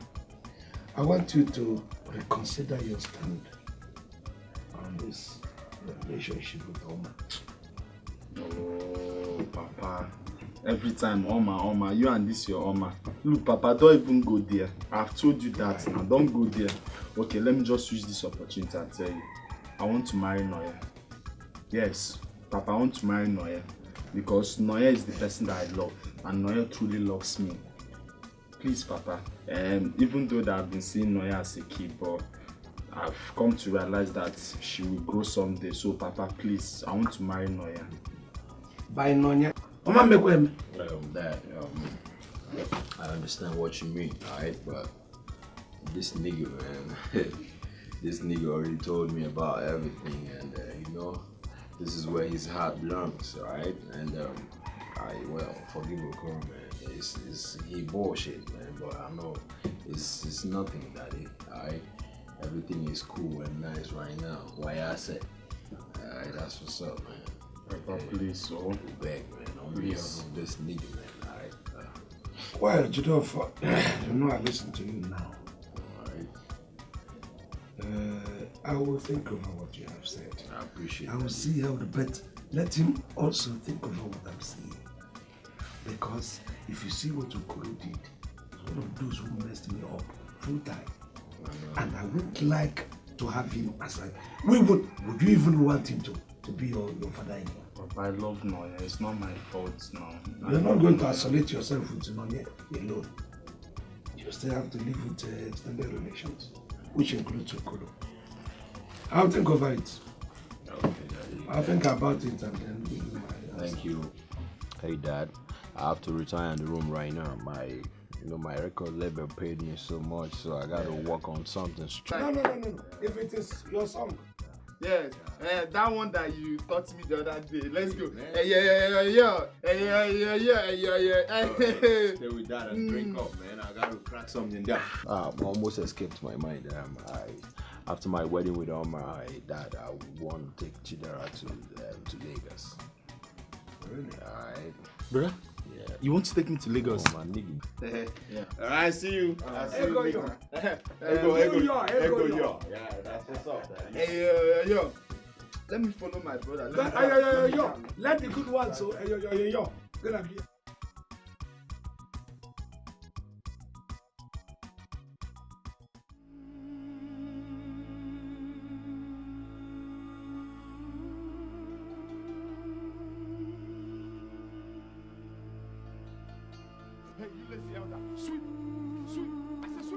S6: I want you to reconsider your stand on this relationship with Oma.
S7: Oh, Papa. Every time, Oma, you and this your Oma. Look, Papa, don't even go there. I've told you that now. Don't go there. Okay, let me just use this opportunity and tell you. I want to marry Noya. Yes, Papa, I want to marry Noya. because Noya is the person that I love, and Noya truly loves me. Please, Papa, even though that I've been seeing Noya as a kid, but I've come to realize that she will grow someday. So, Papa, please, I want to marry Noya.
S6: By Noya?
S11: Dad, I understand what you mean, alright? But this nigga, man, this nigga already told me about everything, and you know, this is where his heart belongs, alright? And forgive Okoro, man. He bullshit, man. But I know it's nothing, Daddy, alright? Everything is cool and nice right now. Why I said, alright, that's what's up, man.
S7: Papa, please, so
S11: beg, man. On behalf of this nigga, man. Alright.
S6: Well, Judolfo, you know I listen to you now. Alright. I will think over what you have said.
S11: I appreciate it.
S6: I will see how the bet. Let him also think over what I'm saying. Because if you see what Okoro did, one of those who messed me up full time. And I wouldn't like to have him as a... Would you even want him to be your father anymore?
S7: Papa, I love Noya. It's not my fault now.
S6: You're not going to isolate yourself with Noya alone. You still have to live with extended relations, which includes Okoro. I'll think over it.
S11: Okay, Daddy.
S6: I'll think about it and then give you my answer.
S11: Thank you. Hey, Dad. I have to retire in the room right now. My record label paid me so much, so I gotta work on something.
S6: No. If it is your song.
S7: Yes, that one that you taught me the other day. Let's go.
S11: Stay with that and drink up, man. I gotta crack something down. Almost escaped my mind. After my wedding with my dad, I want to take Chidera to Lagos.
S6: Really?
S11: Alright.
S7: Bruh?
S11: Yeah.
S7: You want to take me to Lagos?
S11: Oh, my nigga.
S7: Yeah. Alright, see you.
S6: Ego.
S11: Yeah, that's what's up, Daddy.
S7: Hey, yo. Let me follow my brother.
S6: Let the good one, so yo. Gonna be.
S18: Hey, you lazy elder. Sweep. I said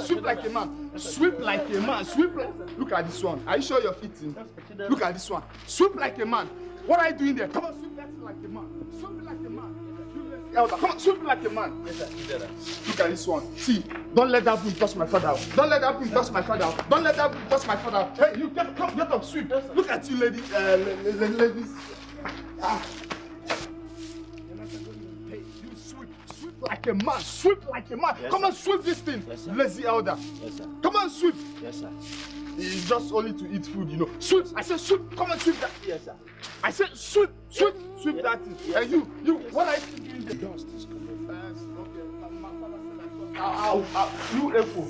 S18: sweep like a man. Sweep like a man. Sweep like a man. Sweep like... Look at this one. Are you sure you're fitting? Look at this one. Sweep like a man. What are you doing there? Come on, sweep that like a man. Sweep like a man. You lazy elder. Come on, sweep like a man. Yes, sir. Look at this one. See, don't let that boot touch my father. Don't let that boot touch my father. Don't let that boot touch my father. Hey, you get up, sweep. Look at you, ladies. Ladies. Like a man, sweep like a man. Yes, come on, sweep this thing. Yes, lazy elder. Yes, sir. Come on, sweep. Yes, sir. It's just only to eat food, you know. Sweep. I said sweep. Come on, sweep that. Yes, sir. I said sweep that thing. Yes, and you, what are you doing? The dust is coming. Okay. My father said you echo.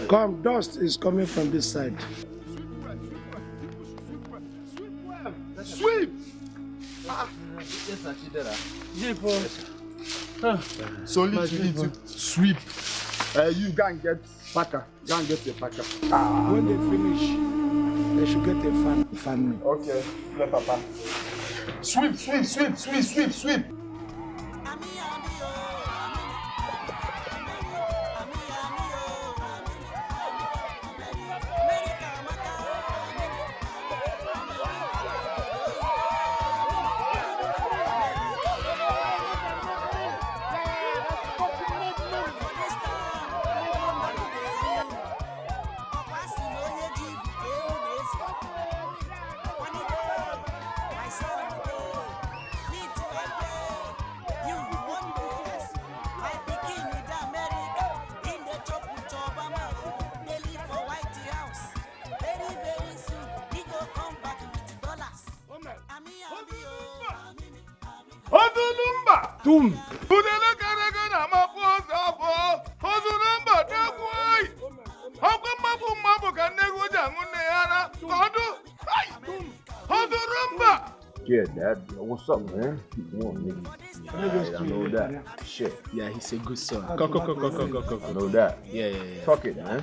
S6: Come, dust is coming from this side.
S18: Sweep.
S11: Yes, sir.
S18: Yes, sir. Solely to eat, sweep. You go and get packer. Go and get a packer.
S6: When they finish, they should get a family.
S18: Okay, let Papa. Sweep.
S6: Tum.
S18: Udele karega na mapo. Ozuramba dekwai. Hoko mabu kanegu jangunne yara. Kodu. Ozuramba.
S11: Yeah, Dad. What's up, man? Come on, nigga. I know that. Shit.
S7: Yeah, he's a good son.
S11: Go. I know that.
S7: Yeah.
S11: Talk it, man.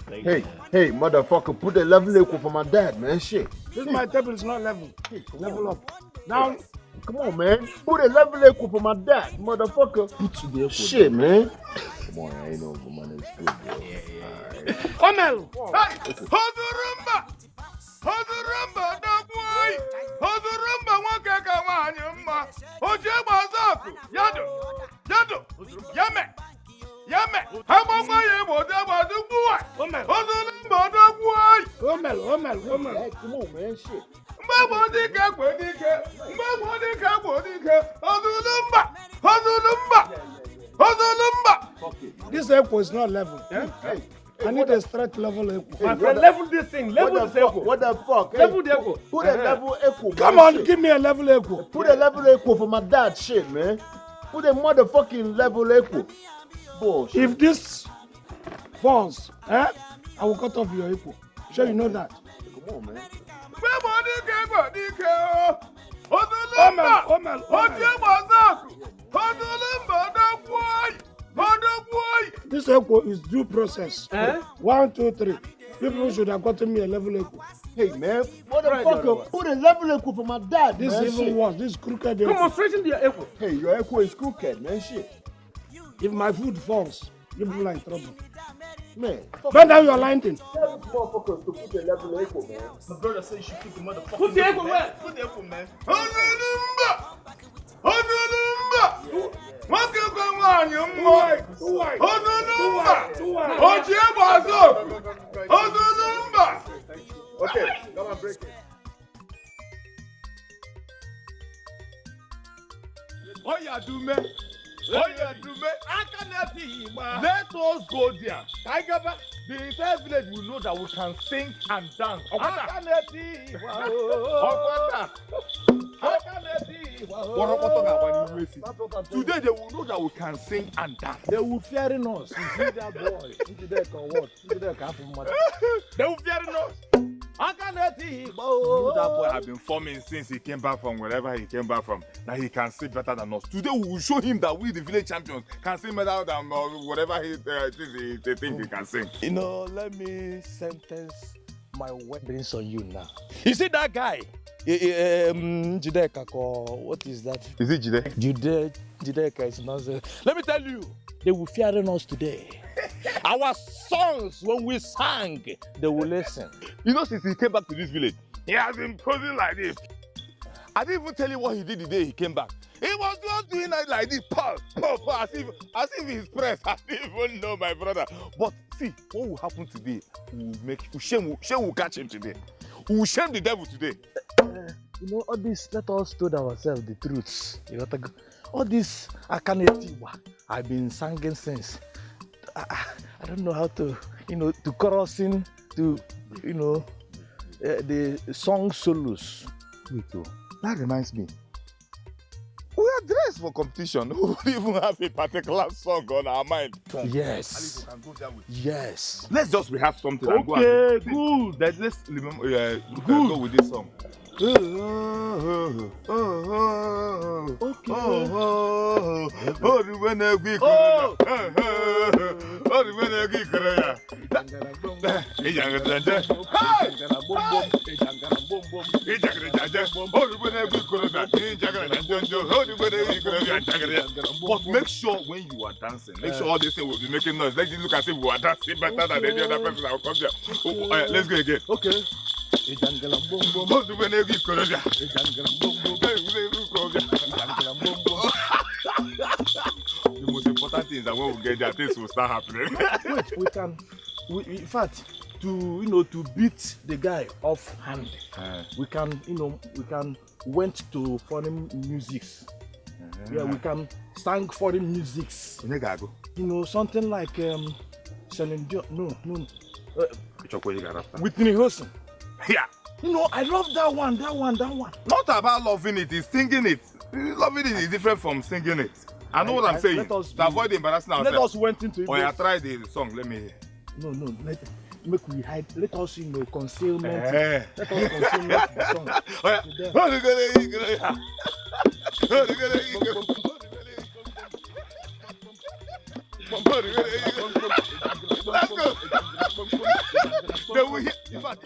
S11: Hey, motherfucker, put the level equal for my dad, man. Shit.
S6: This my table is not level. Level up. Now,
S18: Come on, man. Put a level echo for my dad, motherfucker.
S19: Put to the echo.
S18: Shit, man.
S3: Come on, I know the money is good, bro.
S19: Omel!
S3: Hey! Hozurumba! Hozurumba, dog boy! Hozurumba, wakaka wanyumma! Ojeba zaku! Yado! Yado! Yame! Yame! Hamama yebo deba dubuwa! Hozurumba, dog boy!
S6: Omel.
S18: Hey, come on, man. Shit.
S3: Mbabodike, bodike! Mbabodike, bodike! Hozurumba! Hozurumba! Hozurumba!
S6: This echo is not level. Hey. I need a straight level echo.
S2: My friend, level this thing. Level this echo.
S18: What the fuck?
S2: Level the echo.
S18: Put a level echo.
S6: Come
S18: man,
S6: on,
S18: shit.
S6: give me a level echo.
S18: Put a level echo for my dad, shit, man. Put a motherfucking level echo. Bullshit.
S6: If this falls, I will cut off your echo. Sure you know that.
S18: Come on, man.
S3: Mbabodike, bodike! Hozurumba!
S6: Omel.
S3: Ojeba zaku! Hozurumba, dog boy! Dog boy!
S6: This echo is due process. 1, 2, 3. People should have gotten me a level echo.
S18: Hey, man. Motherfucker, put a level echo for my dad,
S6: This
S18: man.
S6: is even
S18: shit.
S6: worse. This is crooked echo.
S2: Come on, straighten the echo.
S18: Hey, your echo is crooked, man. Shit.
S6: If my food falls, you people are in trouble.
S18: Man.
S6: Bend down your line thing.
S18: Tell these motherfuckers to put a level echo, man.
S19: My brother said you should put the motherfucker.
S2: Put the echo where?
S19: Put the echo, man.
S3: Hozurumba! Hozurumba! Wakaka wanyumma! Hozurumba! Ojeba zaku! Hozurumba!
S18: Okay, come on, break it.
S3: Oya dume! Oya dume! Let us go there. Tiger, the entire village will know that we can sing and dance. Today they will know that we can sing and dance.
S6: They will fearing us. You see that boy. Into there can what? Into there can happen much.
S3: They will fear us. You know that boy has been forming since he came back from wherever he came back from. That he can sing better than us. Today we will show him that we, the village champions, can sing better than whatever he think he can sing.
S6: You know, let me sentence my weapons on you now.
S2: You see that guy?
S6: Dikeh, what is that?
S3: Is it Jide?
S6: Dikeh is nonsense.
S2: Let me tell you,
S6: They will fearing us today.
S2: our songs, when we sang,
S6: They will listen.
S3: You know, since he came back to this village, he has been posing like this. I didn't even tell you what he did the day he came back. He was just doing it like this, as if he's pressed. I didn't even know, my brother. But see, what will happen today? Shame will catch him today. We will shame the devil today.
S6: You know, all this, let us tell ourselves the truths. You know, all this Akanetiwa I've been singing since. I don't know how to, to chorusing, to, the song solos.
S3: Wait, that reminds me. We are dressed for competition. We don't even have a particular song on our mind.
S6: Yes. Yes.
S3: Let's just rehearse something.
S2: Okay,
S3: and go and
S2: good.
S3: Let's remember. Go with this song. But make sure when you are dancing, make sure all these things will be making noise. Let's look as if we are dancing better than any other person that will come there. Let's go again.
S6: Okay.
S3: The most important thing is that when we get there, things will start happening.
S6: Wait, in fact, to beat the guy off hand, we can went to foreign musics. Yeah, we can sing foreign musics. Something like Celine Dion. No. Whitney Houston.
S3: Yeah.
S6: I love that one.
S3: Not about loving it, it's singing it. Loving it is different from singing it. I know what I'm saying. To avoid embarrassing ourselves.
S6: Let us went into it.
S3: Oh, yeah, try the song. Let me hear.
S6: No. Make we hide. Let us, concealment. Let us concealment the song.
S3: Let's go. Then we hear. In fact,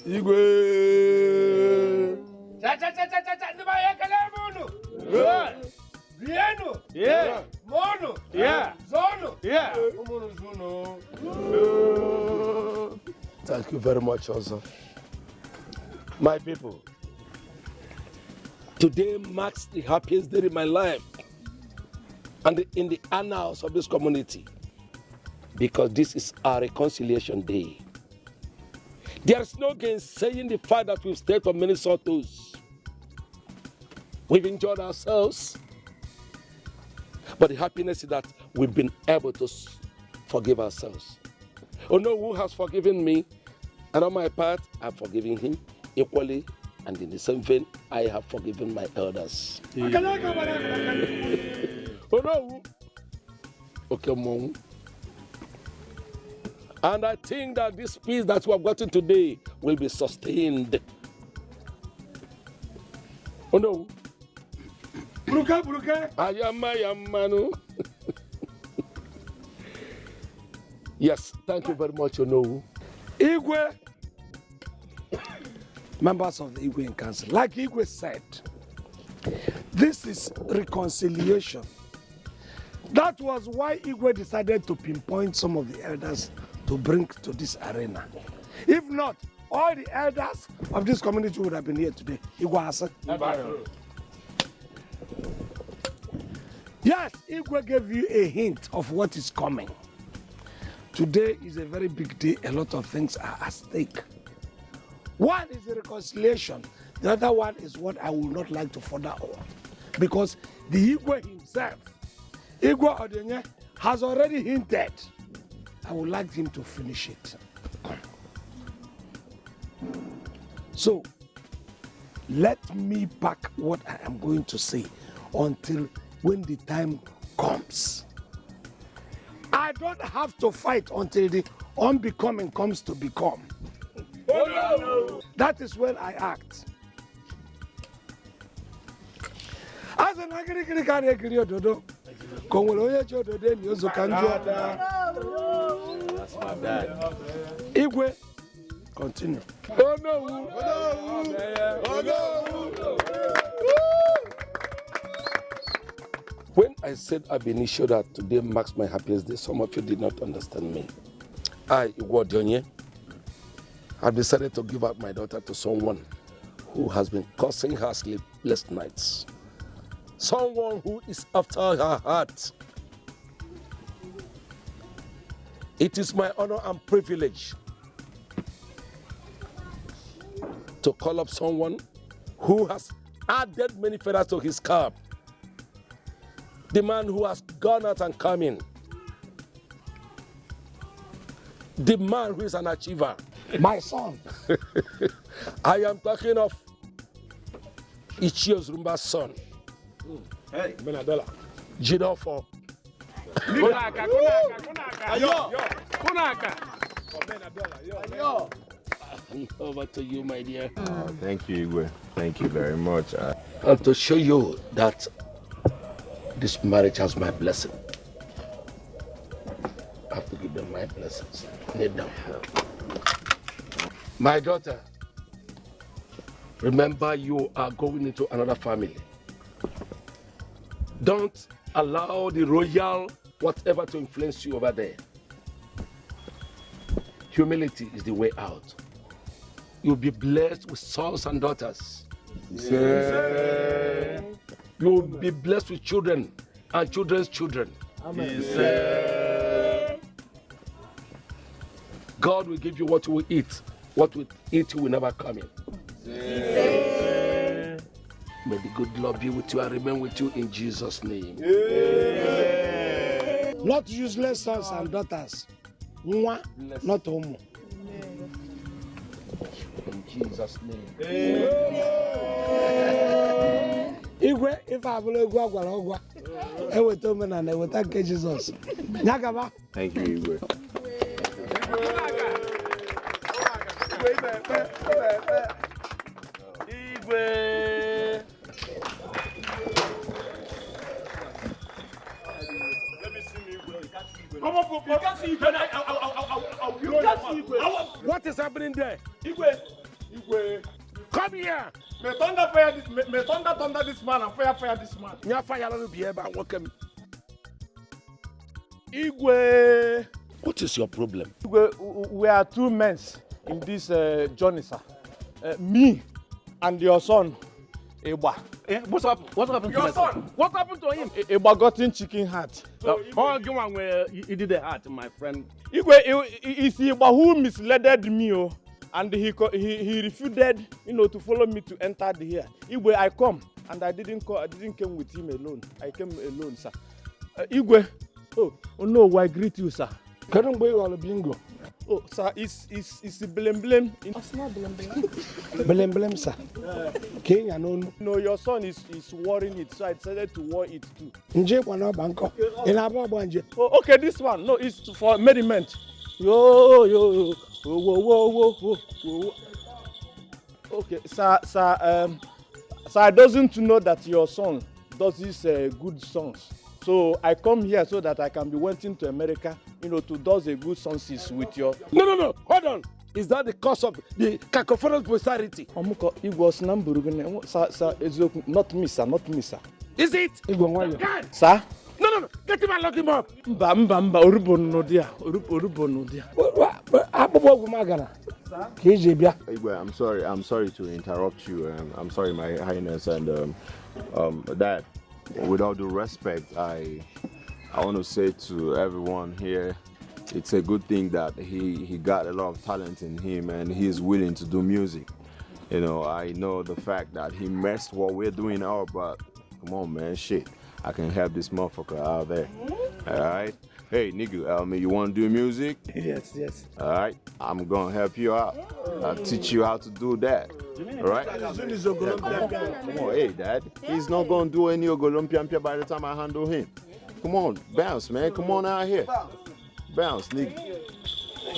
S6: Igwe.
S14: Cha. Ndiba yekele munu. Bienu.
S2: Yeah.
S14: Mono.
S2: Yeah.
S14: Zono.
S2: Yeah.
S14: Umunu zuno.
S6: Thank you very much, also. My people, today marks the happiest day in my life and in the annals of this community, because this is our reconciliation day. There is no gainsaying the fact that we've stayed for many sorrows. We've enjoyed ourselves, but the happiness is that we've been able to forgive ourselves. Oh no, who has forgiven me? And on my part, I've forgiven him equally, and in the same vein, I have forgiven my elders. Oh no. Okay, Mom. And I think that this peace that we have gotten today will be sustained. Oh no. Buruka. Ayamanu. Yes, thank you very much, Onowu. Igwe. Members of the Igwe Council, like Igwe said, this is reconciliation. That was why Igwe decided to pinpoint some of the elders to bring to this arena. If not, all the elders of this community would have been here today. Igwe has said. Yes, Igwe gave you a hint of what is coming. Today is a very big day. A lot of things are at stake. One is the reconciliation. The other one is what I would not like to further on. Because the Igwe himself, Igwe Odenye, has already hinted. I would like him to finish it. So, let me pack what I am going to say until when the time comes. I don't have to fight until the unbecoming comes to become. Oh, no. That is when I act. As an that's my dad. Igwe, continue. Oh no! Oh no! When I said ab initio that today marks my happiest day, some of you did not understand me. I, Igwe Odionye, have decided to give up my daughter to someone who has been causing her sleepless nights. Someone who is after her heart. It is my honor and privilege to call up someone who has added many feathers to his cap. The man who has gone out and come in. The man who is an achiever. My son. I am talking of Ichie Ozurumba's son.
S15: Hey, Benadella.
S6: Jidofo.
S2: Kunaka.
S6: Over to you, my dear.
S3: Thank you, Igwe. Thank you very much.
S6: And to show you that this marriage has my blessing, I have to give them my blessings. Kneel down. My daughter, remember you are going into another family. Don't allow the royal whatever to influence you over there. Humility is the way out. You'll be blessed with sons and daughters.
S3: Yes.
S6: You'll be blessed with children and children's children.
S3: Amen. Yes.
S6: God will give you what you will eat. What will eat you will never come in. Yes. May the good Lord be with you and remain with you in Jesus' name.
S3: Yes.
S6: Not useless sons and daughters. Mwah, not homo. In Jesus' name. Igwe, if I will go, I will tell me and I will thank Jesus. Nyagaba.
S3: Thank you, Igwe.
S2: Igwe.
S6: Come on, you can't see Igwe. You can't see Igwe. What is happening there? Igwe.
S18: Come here.
S2: May thunder thunder this man and fire this man.
S18: Nya fire no be eba welcome.
S2: Igwe.
S18: What is your problem?
S2: Igwe, we are two men in this journey, sir. Me and your son, Eba.
S18: What's happened? What happened to
S2: your
S18: my
S2: son?
S18: What happened to him?
S2: Eba got in chicken heart.
S18: So you one where he did the heart, my friend.
S2: Igwe, it's Eba who misled me, and he refused, to follow me to enter the here. Igwe, I come, and I didn't come with him alone. I came alone, sir. Igwe, oh no, I greet you, sir.
S6: Can't wait all bingo.
S2: Oh, sir, it's blem.
S12: It's not blem.
S6: Blem, sir. Kenya
S2: no, your son is wearing it, so I decided to wear it too. Oh, okay, this one. No, it's for merriment. Yo, whoa. Okay, sir, I doesn't know that your son does these good songs. So I come here so that I can be waiting to America, to do a good songs with your...
S18: No, hold on. Is that the cause of the cacophonous posterity?
S2: It was sir, not me, sir.
S18: Is it?
S2: Sir?
S18: No, get him and lock him up.
S2: Mba, Urubono no dia.
S8: Igwe, I'm sorry to interrupt you. I'm sorry, My Highness, and Dad. With all due respect, I want to say to everyone here, it's a good thing that he got a lot of talent in him and he is willing to do music. I know the fact that he messed what we're doing out, but come on, man, shit. I can help this motherfucker out there. All right? Hey, nigga, you want to do music?
S6: Yes.
S8: All right? I'm going to help you out. I'll teach you how to do that. All right? Come on, hey, Dad. He's not going to do any Ogolompiampia by the time I handle him. Come on, bounce, man. Come on out here. Bounce, nigga.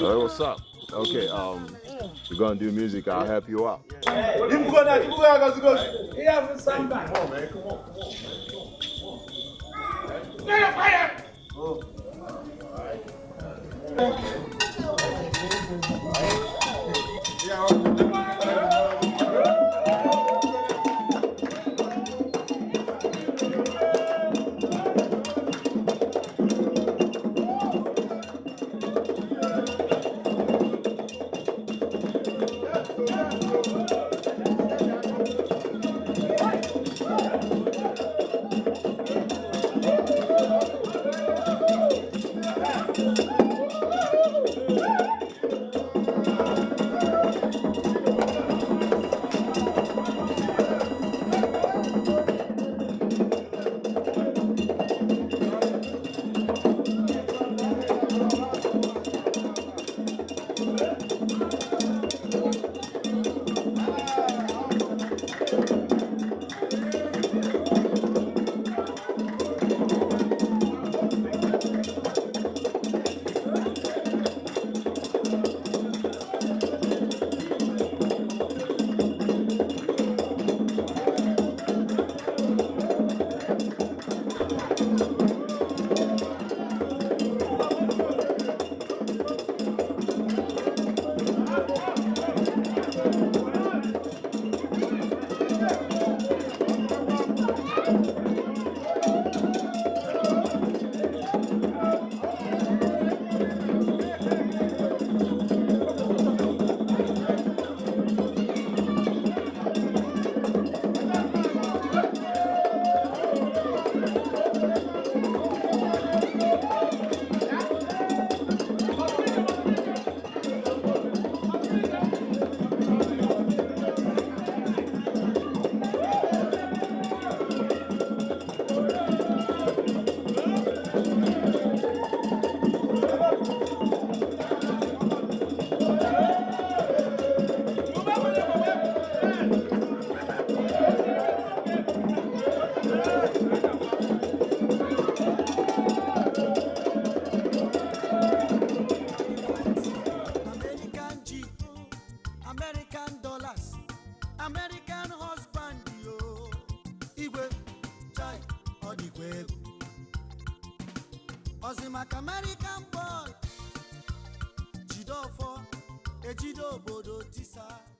S8: All right, what's up? Okay, we're going to do music. I'll help you out.
S2: Come on, man. Come on.
S18: Fire!
S2: Oh.
S1: Ozimaka American boy, Jidofo, Ejido Bodo Tisa.